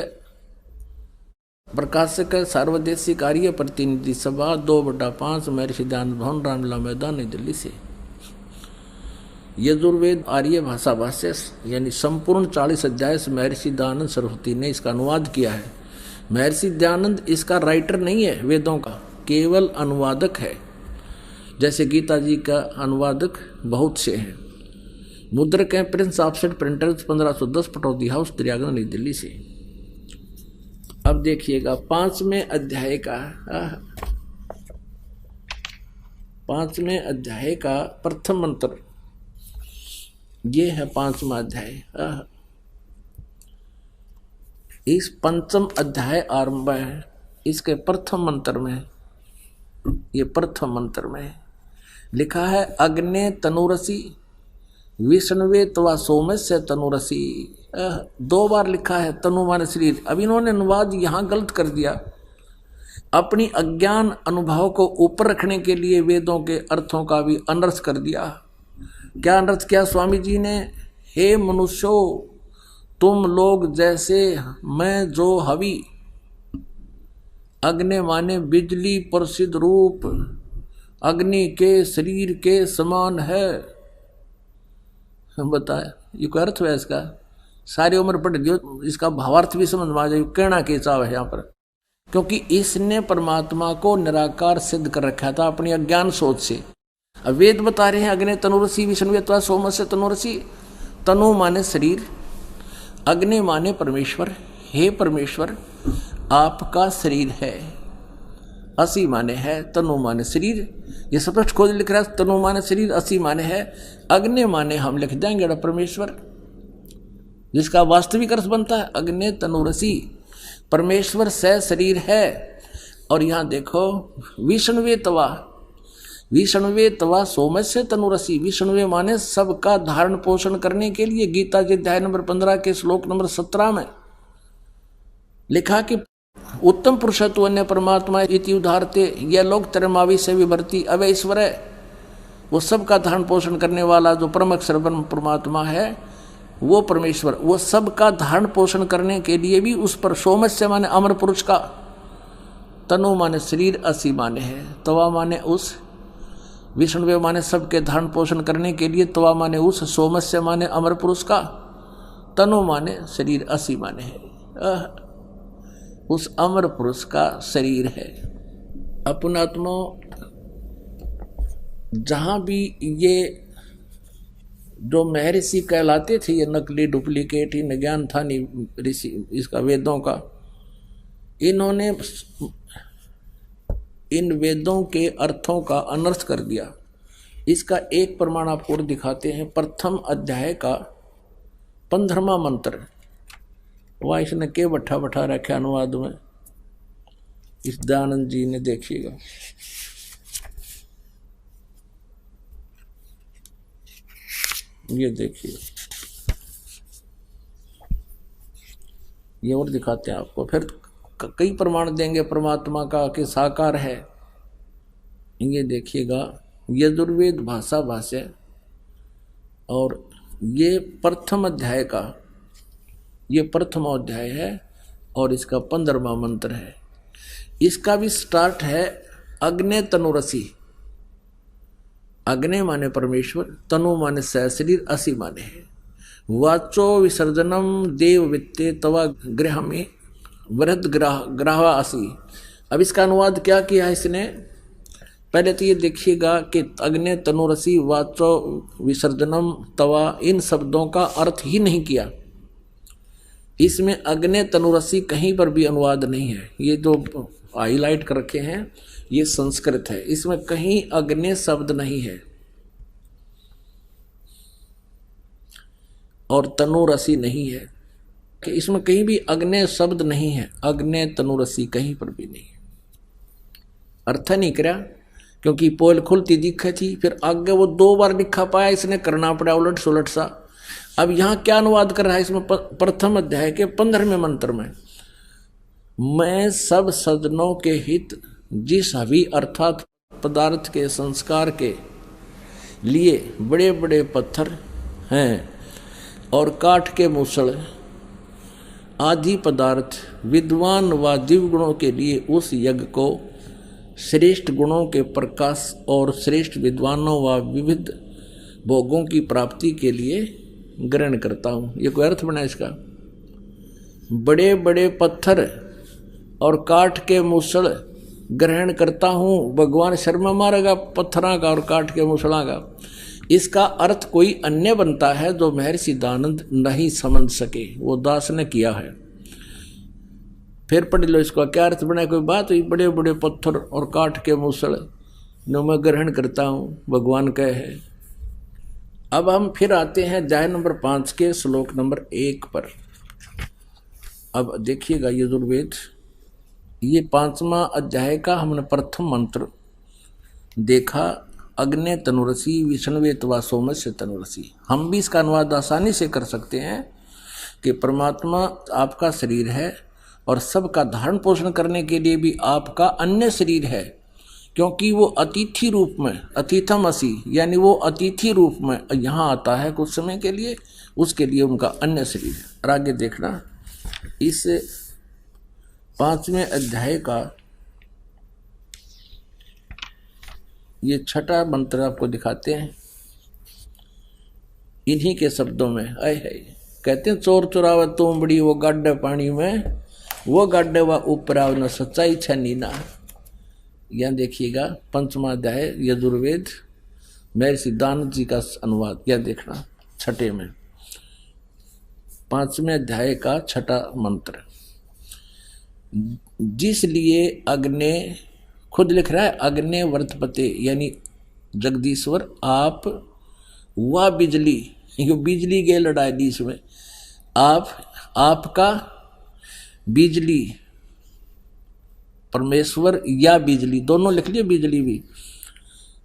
प्रकाशक है सार्वदेशिक आर्य प्रतिनिधि सभा 2/5 महर्षि दयानंद भवन रामलीला मैदान नई दिल्ली से। यजुर्वेद आर्य भाषा भाष्य यानी संपूर्ण 40 अध्याय से महर्षि दयानंद सरस्वती ने इसका अनुवाद किया है। महर्षि दयानंद इसका राइटर नहीं है वेदों का, केवल अनुवादक है। जैसे गीता जी का अनुवादक बहुत से हैं। मुद्रक हैं Prince offset printers 1510 Pataudi house Daryaganj नई दिल्ली से। अब देखिएगा 5वें अध्याय का प्रथम मंत्र, ये है 5वां अध्याय। इस पंचम अध्याय आरंभ है इसके प्रथम मंत्र में। ये प्रथम मंत्र में लिखा है अग्ने तनुरसी विष्णुवे तवा सोमस्य तनुरसी। 2 बार लिखा है तनु माने शरीर। अब इन्होंने अनुवाद यहाँ गलत कर दिया। अपनी अज्ञान अनुभव को ऊपर रखने के लिए वेदों के अर्थों का भी अनर्थ कर दिया। क्या अनर्थ किया स्वामी जी ने? हे मनुष्यो, तुम लोग जैसे मैं जो हवि, अग्नि माने बिजली प्रसिद्ध रूप, अग्नि के शरीर के समान है। बताया ये कोई अर्थ है इसका? सारी उम्र पढ़ लियो, इसका भावार्थ भी समझ में आ जाए। कहना के चाव है यहाँ पर, क्योंकि इसने परमात्मा को निराकार सिद्ध कर रखा था अपनी अज्ञान सोच से। अब वेद बता रहे हैं अग्नि तनुरसी विष्णु अथवा सोमस्य तनुरसी। तनु माने शरीर, अग्नि माने परमेश्वर। हे परमेश्वर, आपका शरीर है। असी माने है, तनु माने शरीर। ये स्पष्ट खोज लिख रहा है, तनु माने शरीर, असी माने है। अग्नि माने हम लिख देंगे परमेश्वर, जिसका वास्तविक अर्थ बनता है अग्नि तनुरसी, परमेश्वर से शरीर है। और यहाँ देखो विष्णुवे तवा, विष्णुवे तवा सोमस्य तनुरसी। विष्णुवे माने सबका धारण पोषण करने के लिए। गीता जी अध्याय नंबर 15 के श्लोक नंबर 17 में लिखा कि उत्तम पुरुषत्व अन्य परमात्मा इति उदाहरते यह लोग तरमावी से विभर्ती अवय ईश्वर है। वो सबका धारण पोषण करने वाला जो परम अक्षर ब्रह्म परमात्मा है वो परमेश्वर, वो सबका धारण पोषण करने के लिए भी उस पर सोमस्य माने अमर पुरुष का, तनु माने शरीर, असी माने है, तवा माने उस, विष्णुवे माने सबके धारण पोषण करने के लिए, तवा माने उस, सोमस्य माने अमर पुरुष का, तनु माने शरीर, असी माने है उस अमर पुरुष का शरीर है। अपनात्मा जहां भी ये जो महर्षि कहलाते थे, ये नकली डुप्लीकेट ही न ज्ञान था नहीं ऋषि इसका वेदों का, इन्होंने इन वेदों के अर्थों का अनर्थ कर दिया। इसका एक प्रमाण आपको दिखाते हैं। प्रथम अध्याय का 15वां मंत्र, वह इसने के बैठा बैठा रखा अनुवाद में इस दयानंद जी ने। देखिएगा ये देखिए, ये और दिखाते हैं आपको। फिर कई प्रमाण देंगे परमात्मा का कि साकार है। ये देखिएगा यजुर्वेद भाषा भाष्य, और ये प्रथम अध्याय का, ये प्रथम अध्याय है और इसका 15वां मंत्र है। इसका भी स्टार्ट है अग्नि तनुरसी। अग्नि माने परमेश्वर, तनु माने शरीर, असी माने है। वाचो विसर्जनम देव वित्ते तवा गृह में वृद्ध ग्राह असी। अब इसका अनुवाद क्या किया है इसने? पहले तो ये देखिएगा कि अग्नि तनुरसी, वाचो विसर्जनम, तवा, इन शब्दों का अर्थ ही नहीं किया। इसमें अग्नि तनुरसी कहीं पर भी अनुवाद नहीं है। ये जो हाईलाइट कर रखे हैं ये संस्कृत है, इसमें कहीं अग्नि शब्द नहीं है और तनुरसी नहीं है, कि इसमें कहीं भी अग्नि शब्द नहीं है। अग्नि तनुरसी कहीं पर भी नहीं, अर्थ नहीं करा, क्योंकि पोल खुलती दिखे थी। फिर आगे वो 2 बार लिखा पाया, इसने करना पड़ा उलट सुलट सा। अब यहाँ क्या अनुवाद कर रहा है इसमें? प्रथम अध्याय के 15वें मंत्र में, मैं सब सज्जनों के हित जिस हवि अर्थात पदार्थ के संस्कार के लिए बड़े बड़े पत्थर हैं और काठ के मूसल आदि पदार्थ विद्वान व दिव्य गुणों के लिए उस यज्ञ को श्रेष्ठ गुणों के प्रकाश और श्रेष्ठ विद्वानों व विविध भोगों की प्राप्ति के लिए ग्रहण करता हूँ। ये कोई अर्थ बना इसका? बड़े बड़े पत्थर और काठ के मूसल ग्रहण करता हूँ, भगवान शर्मा मारेगा पत्थरा का और काठ के मूसला का। इसका अर्थ कोई अन्य बनता है जो महर्षि दयानंद नहीं समझ सके, वो दास ने किया है। फिर पढ़ लो इसका क्या अर्थ बना। कोई बात हुई, बड़े बड़े पत्थर और काठ के मूसल जो मैं ग्रहण करता हूँ, भगवान कहे है। अब हम फिर आते हैं अध्याय नंबर 5 के श्लोक नंबर 1 पर। अब देखिएगा यजुर्वेद, ये 5वां अध्याय का हमने प्रथम मंत्र देखा, अग्ने तनुरसी विष्णुवेत वा सोमस्य तनुरसी। हम भी इसका अनुवाद आसानी से कर सकते हैं कि परमात्मा आपका शरीर है और सबका धारण पोषण करने के लिए भी आपका अन्य शरीर है, क्योंकि वो अतिथि रूप में, अतिथम असि, यानी वो अतिथि रूप में यहाँ आता है कुछ समय के लिए, उसके लिए उनका अन्य शरीर है। और आगे देखना, इस 5वें अध्याय का ये 6ठा मंत्र आपको दिखाते हैं इन्हीं के शब्दों में। आए है कहते हैं, चोर चुरावे तोमड़ी वो गाड्डे पानी में, वो गाड्डे वा ऊपर आव न सच्चाई छनी ना। यहाँ देखिएगा 5वां अध्याय यजुर्वेद महर्षि दयानंद जी का अनुवाद। यह देखना 6ठे में 5वें अध्याय का 6ठा मंत्र। जिसलिए अग्ने, खुद लिख रहा है, अग्ने वर्तपते यानी जगदीश्वर आप, वह बिजली, ये बिजली के लड़ाई दी इसमें, आप, आपका बिजली, परमेश्वर या बिजली, दोनों लिख लिए, बिजली भी,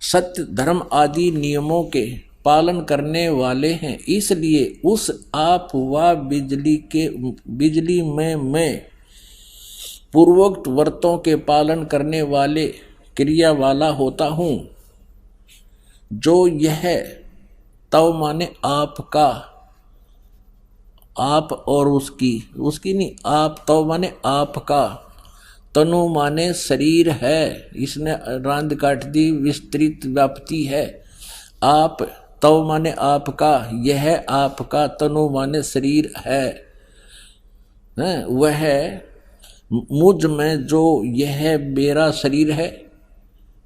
सत्य धर्म आदि नियमों के पालन करने वाले हैं। इसलिए उस आप व बिजली में मैं पूर्वोक्त व्रतों के पालन करने वाले क्रिया वाला होता हूँ। जो यह तव माने आपका, आप और उसकी नहीं, आप तव माने आपका, तनु माने शरीर है, इसने रांद काट दी, विस्तृत व्याप्ति है। आप तव माने आपका, यह आपका, तनु माने शरीर है, वह मुझ में जो यह मेरा शरीर है,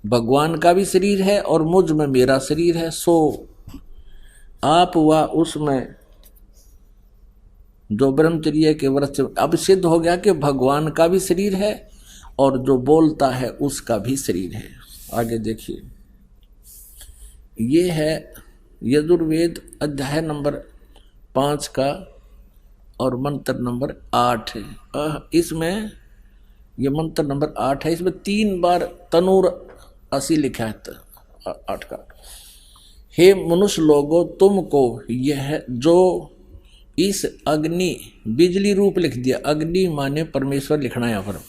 भगवान का भी शरीर है और मुझ में मेरा शरीर है। सो आप व उसमें जो ब्रह्मचर्य के व्रत से अब सिद्ध हो गया कि भगवान का भी शरीर है और जो बोलता है उसका भी शरीर है। आगे देखिए, ये है यजुर्वेद अध्याय नंबर 5 का और मंत्र नंबर 8 है। इसमें ये मंत्र नंबर 8 है, इसमें 3 बार तनुर असी लिखा है 8 का। हे मनुष्य लोगों, तुमको यह जो इस अग्नि, बिजली रूप लिख दिया, अग्नि माने परमेश्वर लिखना है यहाँ पर,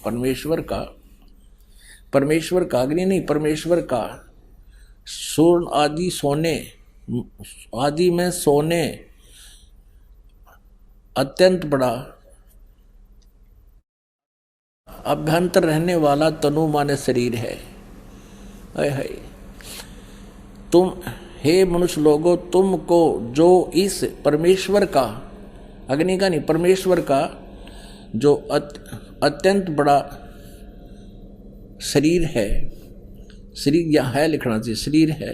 परमेश्वर का अग्नि नहीं, परमेश्वर का स्वर्ण आदि सोने आदि में सोने अत्यंत बड़ा अभ्यंतर रहने वाला तनु माने शरीर है। तुम हे मनुष्य लोगों, तुमको जो इस परमेश्वर का, अग्नि का नहीं, परमेश्वर का जो अत्यंत बड़ा शरीर है, शरीर यहाँ है लिखना चाहिए, शरीर है,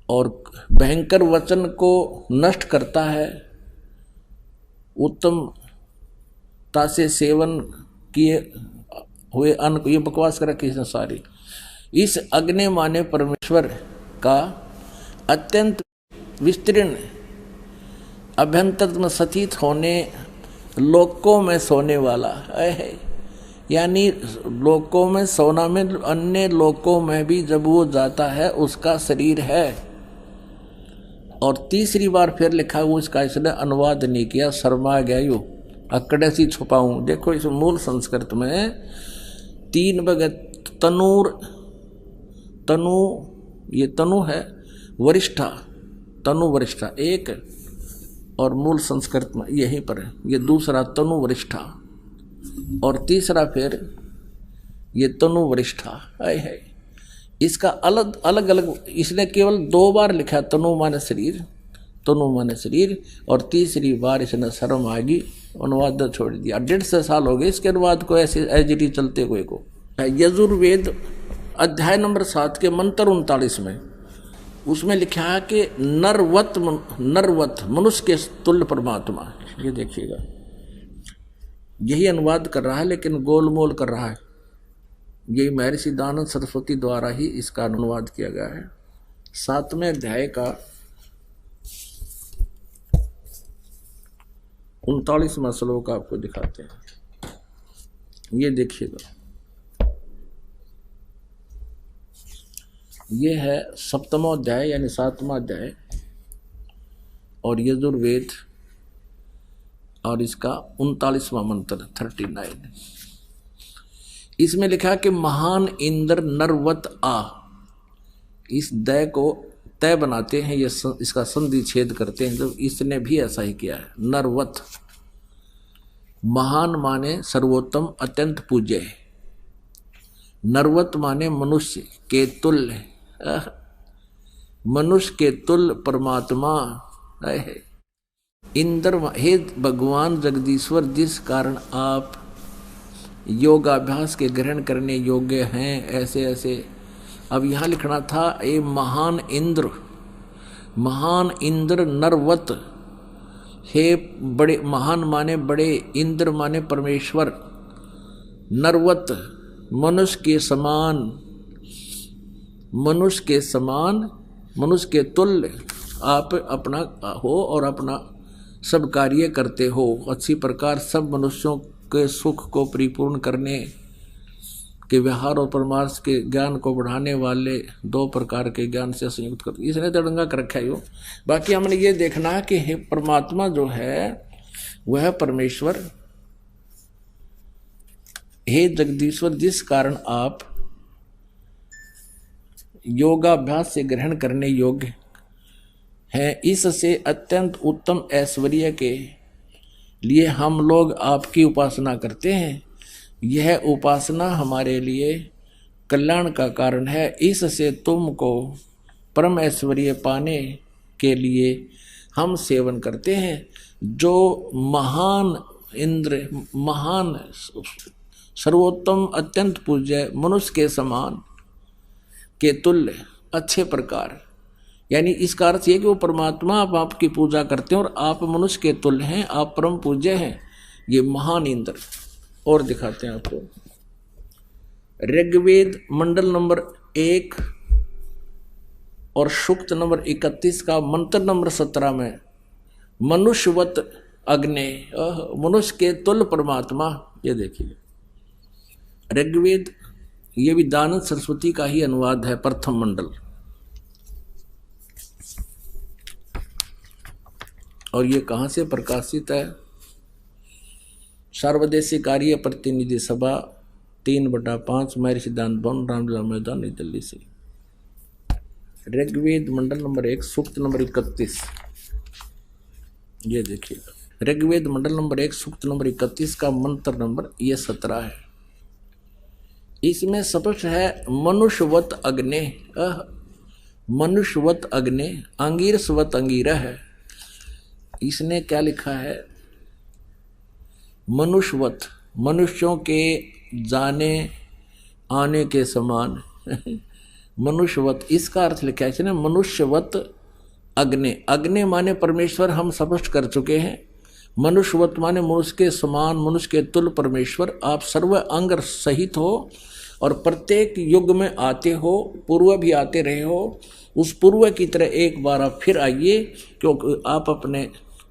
और भयंकर वचन को नष्ट करता है, उत्तमता से सेवन किए हुए अन्न को, ये बकवास कर रखी है सारी। इस अग्नि माने परमेश्वर का अत्यंत विस्तीर्ण अभ्यंतर में स्थित होने, लोकों में सोने वाला है, यानी लोकों में सोना में, अन्य लोकों में भी जब वो जाता है उसका शरीर है। और तीसरी बार फिर लिखा हुआ, इसका इसने अनुवाद नहीं किया, शर्मा गया यू अकड़े सी छुपाऊं। देखो इस मूल संस्कृत में 3 भगत तनूर, तनु, ये तनु है, वरिष्ठा, तनु वरिष्ठा एक, और मूल संस्कृत में यहीं पर है, ये दूसरा तनु वरिष्ठा, और तीसरा फिर ये तनु वरिष्ठा है। इसका अलग अलग अलग इसने केवल 2 बार लिखा, तनु माने शरीर, तनु माने शरीर, और तीसरी बार इसने शर्म आएगी अनुवाद छोड़ दिया। 150 साल हो गए इसके अनुवाद को ऐसे एजिटी चलते हुए को। यजुर्वेद अध्याय नंबर 7 के मंत्र 39 में उसमें लिखा है कि नरवत मनुष्य के तुल्य परमात्मा। ये देखिएगा, यही अनुवाद कर रहा है लेकिन गोलमोल कर रहा है। यही महर्षि दयानंद सरस्वती द्वारा ही इसका अनुवाद किया गया है। 7वें अध्याय का 39वां श्लोक आपको दिखाते हैं। ये देखिएगा, ये है 7वां अध्याय यानी 7वां अध्याय और यजुर्वेद, और इसका 39वां मंत्र 39। इसमें लिखा कि महान इंद्र नरवत आ, इस दय को तय बनाते हैं, ये इसका संधि छेद करते हैं, तो इसने भी ऐसा ही किया है। नरवत महान माने सर्वोत्तम अत्यंत पूज्य, नरवत माने मनुष्य के तुल्य, मनुष्य के तुल्य परमात्मा है। इंद्र हे भगवान जगदीश्वर, जिस कारण आप योगाभ्यास के ग्रहण करने योग्य हैं, ऐसे ऐसे। अब यहाँ लिखना था ए महान इंद्र नरवत, हे बड़े, महान माने बड़े, इंद्र माने परमेश्वर, नरवत मनुष्य के समान, मनुष्य के तुल्य आप अपना हो और अपना सब कार्य करते हो। अच्छी प्रकार सब मनुष्यों के सुख को परिपूर्ण करने के व्यवहार और परमार्थ के ज्ञान को बढ़ाने वाले 2 प्रकार के ज्ञान से संयुक्त कर, इसने तड़ंगा कर रखा है। बाकी हमने ये देखना है कि हे परमात्मा जो है वह परमेश्वर, हे जगदीश्वर, जिस कारण आप योगाभ्यास से ग्रहण करने योग्य हैं, इससे अत्यंत उत्तम ऐश्वर्य के लिए हम लोग आपकी उपासना करते हैं। यह उपासना हमारे लिए कल्याण का कारण है। इससे तुमको परम ऐश्वर्य पाने के लिए हम सेवन करते हैं। जो महान इंद्र, महान सर्वोत्तम अत्यंत पूज्य, मनुष्य के समान के तुल्य अच्छे प्रकार, यानी इसका अर्थ ये कि वो परमात्मा आप आपकी पूजा करते हैं और आप मनुष्य के तुल्य हैं, आप परम पूज्य हैं, ये महान इंद्र। और दिखाते हैं आपको ऋग्वेद मंडल नंबर 1 और सूक्त नंबर 31 का मंत्र नंबर 17 में मनुष्यवत अग्नि, मनुष्य के तुल्य परमात्मा। ये देखिए ऋग्वेद, ये भी दयानंद सरस्वती का ही अनुवाद है, प्रथम मंडल। और ये कहाँ से प्रकाशित है? सर्वदेशी कार्य प्रतिनिधि सभा 3/5 महर्षि दयानंद भवन, रामलीला मैदान, नई दिल्ली से। ऋग्वेद मंडल नंबर 1 सूक्त नंबर 31। ये देखिएगा ऋग्वेद मंडल नंबर 1 सूक्त नंबर 31 का मंत्र नंबर ये 17 है। इसमें स्पष्ट है मनुष्यवत अग्नि, मनुष्यवत अग्नि, अंगीरसवत अंगीरा है। इसने क्या लिखा है? मनुष्यवत, मनुष्यों के जाने आने के समान मनुष्यवत, इसका अर्थ लिखा है इसने मनुष्यवत अग्नि। अग्नि माने परमेश्वर, हम स्पष्ट कर चुके हैं। मनुष्यवत माने मनुष्य के समान, मनुष्य के तुल्य परमेश्वर। आप सर्व अंग सहित हो और प्रत्येक युग में आते हो, पूर्व भी आते रहे हो। उस पूर्व की तरह एक बार आप फिर आइए, क्योंकि आप अपने,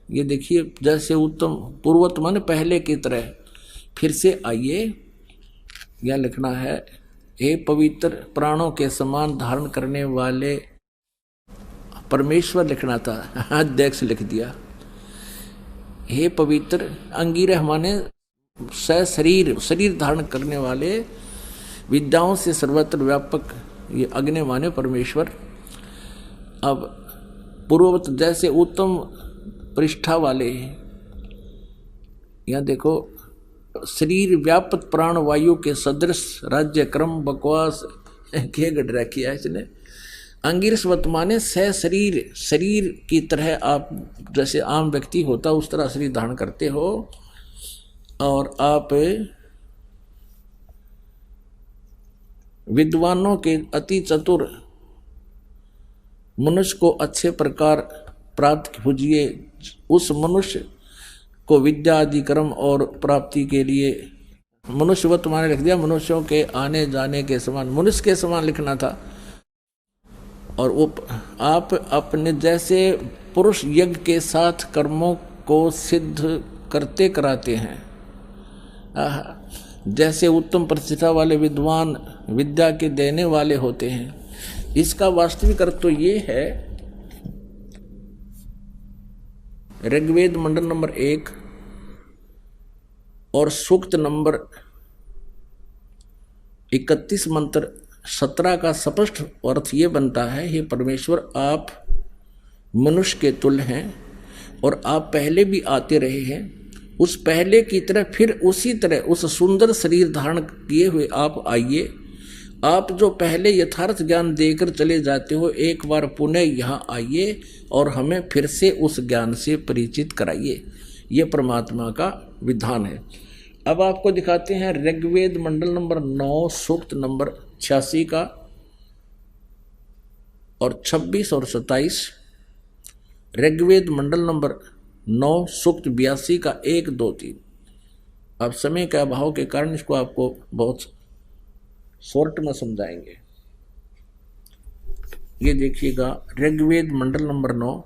ये देखिए जैसे उत्तम पूर्वत माने पहले की तरह फिर से आइए। यह लिखना है हे पवित्र प्राणों के समान धारण करने वाले परमेश्वर, लिखना था, अध्यक्ष लिख दिया। हे पवित्र अंगीरह माने शरीर, शरीर धारण करने वाले, विद्याओं से सर्वत्र व्यापक, ये अग्नि माने परमेश्वर। अब पूर्ववत जैसे उत्तम पृष्ठा वाले, यहाँ देखो शरीर व्यापक प्राण वायु के सदृश, राज्य क्रम बकवास क्या गढ़ किया इसने। अंगिरसवत माने स शरीर, शरीर की तरह आप जैसे आम व्यक्ति होता उस तरह शरीर धारण करते हो, और आप विद्वानों के अति चतुर मनुष्य को अच्छे प्रकार प्राप्त भुजिए। उस मनुष्य को विद्या आदि कर्म और प्राप्ति के लिए मनुष्यवत माने लिख दिया, मनुष्यों के आने जाने के समान, मनुष्य के समान लिखना था। और वो आप अपने जैसे पुरुष यज्ञ के साथ कर्मों को सिद्ध करते कराते हैं, जैसे उत्तम प्रतिष्ठा वाले विद्वान विद्या के देने वाले होते हैं। इसका वास्तविक अर्थ तो ये है, ऋग्वेद मंडल नंबर 1 और सूक्त नंबर 31 मंत्र 17 का स्पष्ट अर्थ ये बनता है, हे परमेश्वर आप मनुष्य के तुल्य हैं और आप पहले भी आते रहे हैं, उस पहले की तरह फिर उसी तरह उस सुंदर शरीर धारण किए हुए आप आइए। आप जो पहले यथार्थ ज्ञान देकर चले जाते हो, एक बार पुनः यहाँ आइए और हमें फिर से उस ज्ञान से परिचित कराइए। ये परमात्मा का विधान है। अब आपको दिखाते हैं ऋग्वेद मंडल नंबर 9 सूक्त नंबर 86 का और 26 और 27, ऋग्वेद मंडल नंबर 9 सूक्त 82 का 1, 2, 3। अब समय के अभाव के कारण इसको आपको बहुत शॉर्ट में समझाएंगे। ये देखिएगा, ऋग्वेद मंडल नंबर 9,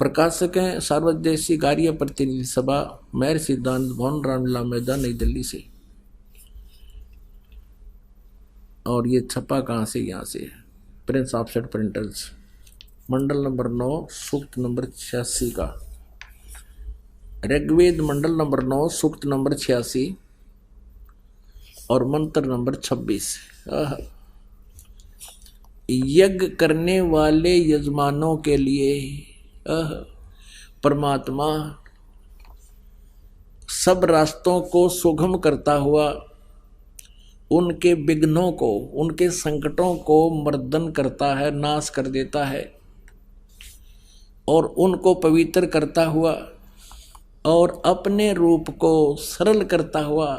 प्रकाशक हैं सार्वदेशी कार्य प्रतिनिधि सभा, मेयर सिद्धांत भवन, रामलीला मैदान, नई दिल्ली से। और ये छपा कहाँ से? यहाँ से, प्रिंस ऑफसेट प्रिंटर्स, मंडल नंबर 9 सूक्त नंबर 86 का। ऋग्वेद मंडल नंबर 9 सूक्त नंबर 86 और मंत्र नंबर 26। यज्ञ करने वाले यजमानों के लिए परमात्मा सब रास्तों को सुगम करता हुआ उनके विघ्नों को, उनके संकटों को मर्दन करता है, नाश कर देता है, और उनको पवित्र करता हुआ और अपने रूप को सरल करता हुआ,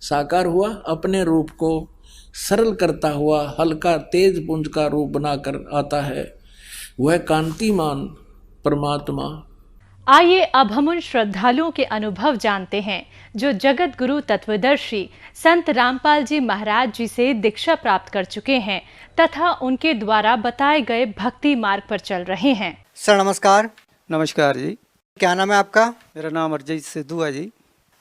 साकार हुआ, अपने रूप को सरल करता हुआ हल्का तेज पुंज का रूप बनाकर आता है, वह कांतिमान परमात्मा। आइए अब हम उन श्रद्धालुओं के अनुभव जानते हैं जो जगत गुरु तत्वदर्शी संत रामपाल जी महाराज जी से दीक्षा प्राप्त कर चुके हैं तथा उनके द्वारा बताए गए भक्ति मार्ग पर चल रहे हैं। सर नमस्कार। नमस्कार जी। क्या नाम है आपका? मेरा नाम अरजीत सिद्धू है जी।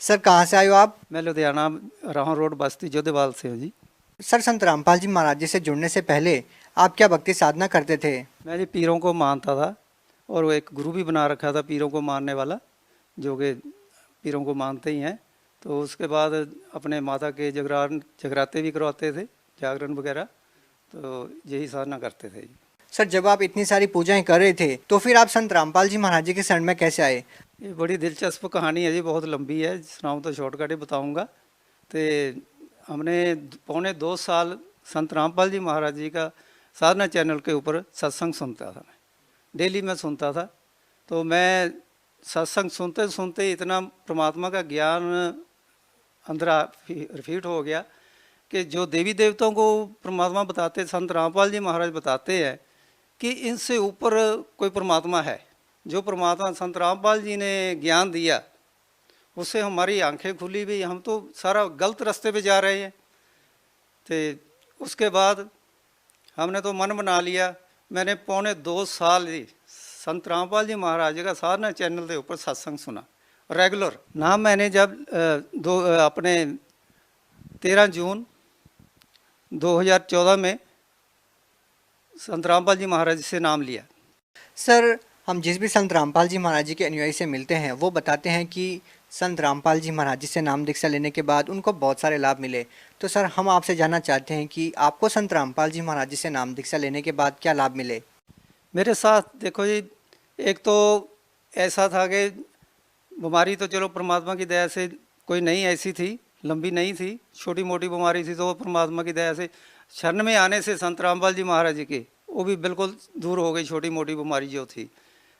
सर कहाँ से आए हो आप? मैं लुधियाना राहौं रोड बस्ती जोधेवाल से हूँ जी। सर संत रामपाल जी महाराज जी से जुड़ने से पहले आप क्या भक्ति साधना करते थे? मैं जी पीरों को मानता था और वो एक गुरु भी बना रखा था पीरों को मानने वाला, जो कि पीरों को मानते ही हैं। तो उसके बाद अपने माता के जगराते भी करवाते थे, जागरण वगैरह, तो यही साधना करते थे जी। सर जब आप इतनी सारी पूजाएं कर रहे थे तो फिर आप संत रामपाल जी महाराज जी के शरण में कैसे आए? ये बड़ी दिलचस्प कहानी है जी, बहुत लंबी है, सुनाऊँ तो शॉर्टकट ही बताऊँगा। तो हमने 2.25 साल संत रामपाल जी महाराज जी का साधना चैनल के ऊपर सत्संग सुनता था। मैं डेली में सुनता था। तो मैं सत्संग सुनते सुनते इतना परमात्मा का ज्ञान अंदर रिफीट हो गया कि जो देवी देवताओं को परमात्मा बताते, संत रामपाल जी महाराज बताते हैं कि इनसे ऊपर कोई परमात्मा है। जो परमात्मा संत रामपाल जी ने ज्ञान दिया उससे हमारी आंखें खुली भी, हम तो सारा गलत रास्ते पे जा रहे हैं। तो उसके बाद हमने तो मन बना लिया। मैंने 2.25 साल ही संत रामपाल जी महाराज का साधना चैनल के ऊपर सत्संग सुना रेगुलर। नाम मैंने जब अपने 13 जून 2014 में संत रामपाल जी महाराज से नाम लिया। सर हम जिस भी संत रामपाल जी महाराज जी के अनुयायी से मिलते हैं वो बताते हैं कि संत रामपाल जी महाराज जी से नाम दीक्षा लेने के बाद उनको बहुत सारे लाभ मिले। तो सर हम आपसे जानना चाहते हैं कि आपको संत रामपाल जी महाराज जी से नाम दीक्षा लेने के बाद क्या लाभ मिले? मेरे साथ देखो जी, एक तो ऐसा था कि बीमारी तो चलो परमात्मा की दया से कोई नहीं ऐसी थी, लंबी नहीं थी, छोटी मोटी बीमारी थी तो परमात्मा की दया से शरण में आने से संत रामपाल जी महाराज जी के वो भी बिल्कुल दूर हो गई, छोटी मोटी बीमारी जो थी।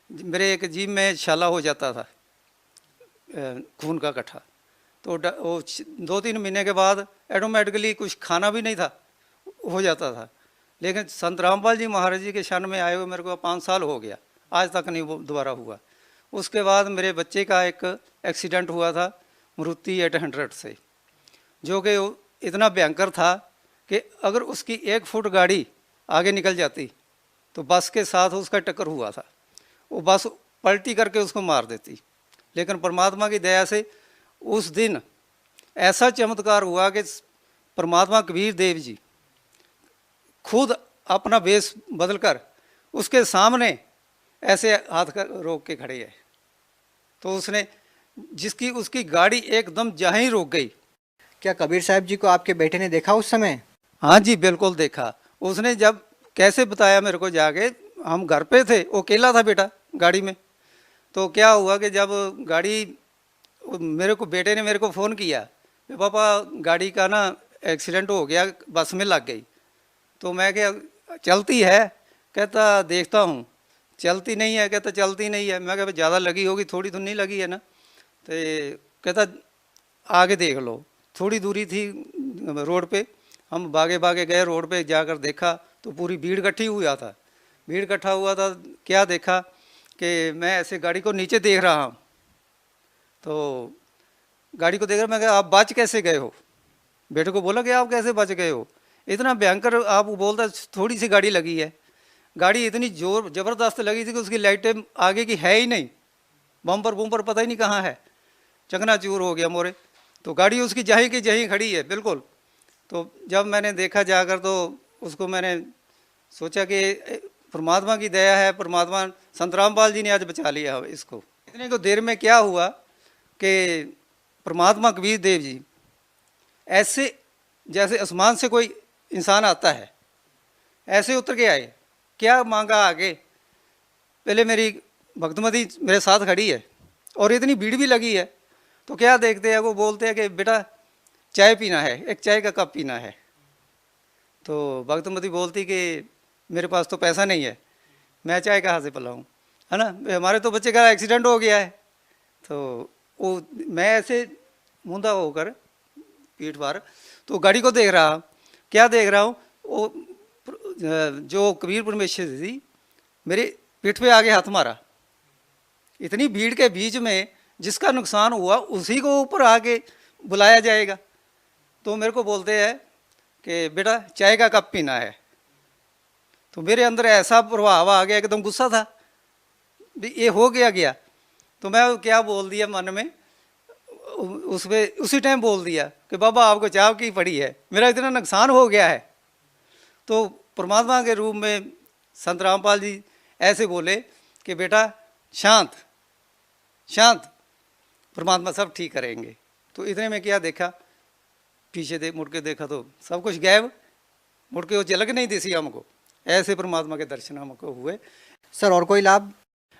मेरे एक जीभ में छाला हो जाता था, खून का गड्ढा, तो वो 2-3 महीने के बाद ऑटोमेटिकली कुछ खाना भी नहीं था, हो जाता था। लेकिन संत रामपाल जी महाराज जी के शरण में आए हुए मेरे को 5 साल हो गया, आज तक नहीं वो दोबारा हुआ। उसके बाद मेरे बच्चे का एक एक्सीडेंट हुआ था मारुति 800 से, जो कि इतना भयंकर था कि अगर उसकी 1 फुट गाड़ी आगे निकल जाती तो बस के साथ उसका टक्कर हुआ था, वो बस पलटी करके उसको मार देती। लेकिन परमात्मा की दया से उस दिन ऐसा चमत्कार हुआ कि परमात्मा कबीर देव जी खुद अपना वेश बदलकर उसके सामने ऐसे हाथ कर रोक के खड़े है, तो उसने जिसकी उसकी गाड़ी एकदम जहाँ ही रोक गई। क्या कबीर साहब जी को आपके बेटे ने देखा उस समय? हाँ जी, बिल्कुल देखा। उसने जब कैसे बताया मेरे को, जाके हम घर पे थे, वो अकेला था बेटा गाड़ी में। तो क्या हुआ कि जब गाड़ी मेरे को बेटे ने मेरे को फ़ोन किया कि पापा गाड़ी का ना एक्सीडेंट हो गया, बस में लग गई। तो मैं क्या चलती है? कहता देखता हूँ। चलती नहीं है? कहता चलती नहीं है। मैं क्या ज़्यादा लगी होगी, थोड़ी तो नहीं लगी है ना? तो कहता आगे देख लो। थोड़ी दूरी थी रोड पे, हम भागे भागे गए, रोड पे जाकर देखा तो पूरी भीड़ इकट्ठी हुआ था। भीड़ इकट्ठा हुआ था, क्या देखा कि मैं ऐसे गाड़ी को नीचे देख रहा हूँ, तो गाड़ी को देख रहा, मैं कहा आप बच कैसे गए हो? बेटे को बोला कि आप कैसे बच गए हो? इतना भयंकर आप बोलता थोड़ी सी गाड़ी लगी है। गाड़ी इतनी जोर ज़बरदस्त लगी थी कि उसकी लाइटें आगे की है ही नहीं, बम्पर बुम्पर पता ही नहीं कहाँ है, चकनाचूर हो गया मोरे। तो गाड़ी उसकी जहीं की जहीं खड़ी है बिल्कुल। तो जब मैंने देखा जाकर तो उसको मैंने सोचा कि परमात्मा की दया है, परमात्मा संत रामपाल जी ने आज बचा लिया इसको। इतने को देर में क्या हुआ कि परमात्मा कबीर देव जी ऐसे जैसे आसमान से कोई इंसान आता है ऐसे उतर के आए। क्या मांगा आगे? पहले मेरी भक्तमती मेरे साथ खड़ी है और इतनी भीड़ भी लगी है, तो क्या देखते हैं, वो बोलते हैं कि बेटा चाय पीना है, एक चाय का कप पीना है। तो भक्तमती बोलती कि मेरे पास तो पैसा नहीं है, मैं चाय कहाँ से पिलाऊं, है ना? हमारे तो बच्चे का एक्सीडेंट हो गया है। तो वो मैं ऐसे मूंदा होकर पीठ पर तो गाड़ी को देख रहा, क्या देख रहा हूँ, वो जो कबीर परमेश्वर थी मेरे पीठ पे आगे हाथ मारा। इतनी भीड़ के बीच में जिसका नुकसान हुआ उसी को ऊपर आके बुलाया जाएगा। तो मेरे को बोलते हैं कि बेटा चाय का कप पीना है। तो मेरे अंदर ऐसा प्रभाव आ गया, एकदम गुस्सा था, ये हो गया। तो मैं क्या बोल दिया मन में, उस पे उसी टाइम बोल दिया कि बाबा आपको चाय की पड़ी है, मेरा इतना नुकसान हो गया है। तो परमात्मा के रूप में संत रामपाल जी ऐसे बोले कि बेटा शांत शांत, परमात्मा सब ठीक करेंगे। तो इतने में क्या देखा, पीछे मुड़ के देखा तो सब कुछ गायब, मुड़ के वो झलक नहीं दिसी हमको। ऐसे परमात्मा के दर्शन हमको हुए। सर और कोई लाभ?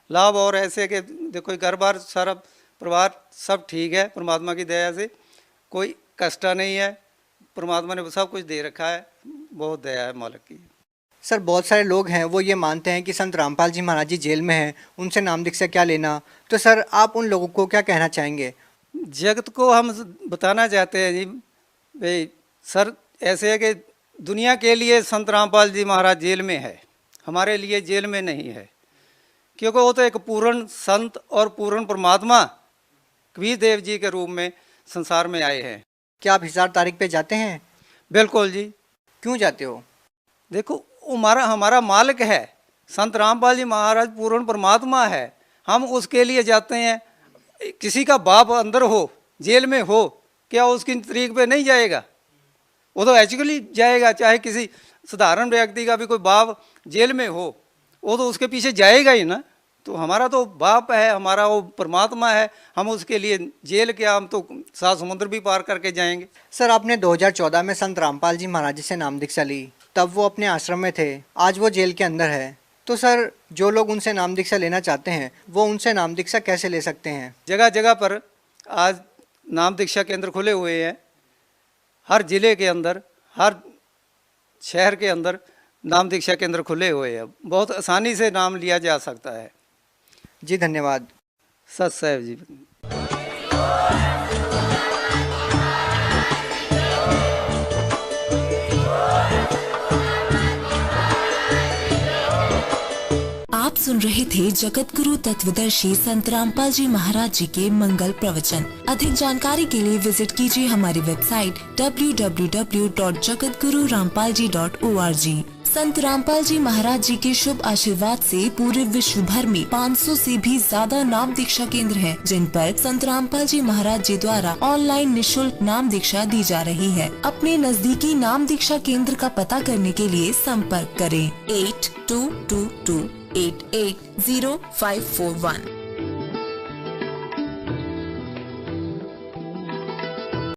लाभ और ऐसे कि देखो घर बार सारा परिवार सब ठीक है, परमात्मा की दया से कोई कष्ट नहीं है, परमात्मा ने सब कुछ दे रखा है, बहुत दया है मालिक की। सर बहुत सारे लोग हैं वो ये मानते हैं कि संत रामपाल जी महाराज जी जेल में हैं, उनसे नाम दीक्षा क्या लेना? तो सर आप उन लोगों को क्या कहना चाहेंगे? जगत को हम बताना चाहते हैं जी भाई सर, ऐसे है कि दुनिया के लिए संत रामपाल जी महाराज जेल में है, हमारे लिए जेल में नहीं है, क्योंकि वो तो एक पूर्ण संत और पूर्ण परमात्मा कबीर देव जी के रूप में संसार में आए हैं। क्या आप हिसार तारीख पे जाते हैं? बिल्कुल जी। क्यों जाते हो? देखो हमारा मालिक है, संत रामपाल जी महाराज पूर्ण परमात्मा है, हम उसके लिए जाते हैं। किसी का बाप अंदर हो, जेल में हो, क्या उसकी तरीक पे नहीं जाएगा? वो तो एक्चुअली जाएगा, चाहे किसी साधारण व्यक्ति का भी कोई बाप जेल में हो, वो तो उसके पीछे जाएगा ही ना। तो हमारा तो बाप है, हमारा वो परमात्मा है, हम उसके लिए जेल क्या, हम तो 7 समुद्र भी पार करके जाएंगे। सर आपने 2014 में संत रामपाल जी महाराज जी से नाम दीक्षा ली, तब वो अपने आश्रम में थे, आज वो जेल के अंदर है। तो सर जो लोग उनसे नाम दीक्षा लेना चाहते हैं वो उनसे नाम दीक्षा कैसे ले सकते हैं? जगह जगह पर आज नाम दीक्षा केंद्र खुले हुए हैं, हर जिले के अंदर, हर शहर के अंदर नाम दीक्षा केंद्र खुले हुए हैं, बहुत आसानी से नाम लिया जा सकता है। जी धन्यवाद। सत साहब जी। आप सुन रहे थे जगत गुरु तत्वदर्शी संत रामपाल जी महाराज जी के मंगल प्रवचन। अधिक जानकारी के लिए विजिट कीजिए हमारी वेबसाइट www.jagatgururampalji.org। संत रामपाल जी महाराज जी के शुभ आशीर्वाद से पूरे विश्व भर में 500 से भी ज्यादा नाम दीक्षा केंद्र हैं, जिन पर संत रामपाल जी महाराज जी द्वारा ऑनलाइन निशुल्क नाम दीक्षा दी जा रही है। अपने नजदीकी नाम दीक्षा केंद्र का पता करने के लिए संपर्क करें 8222880541।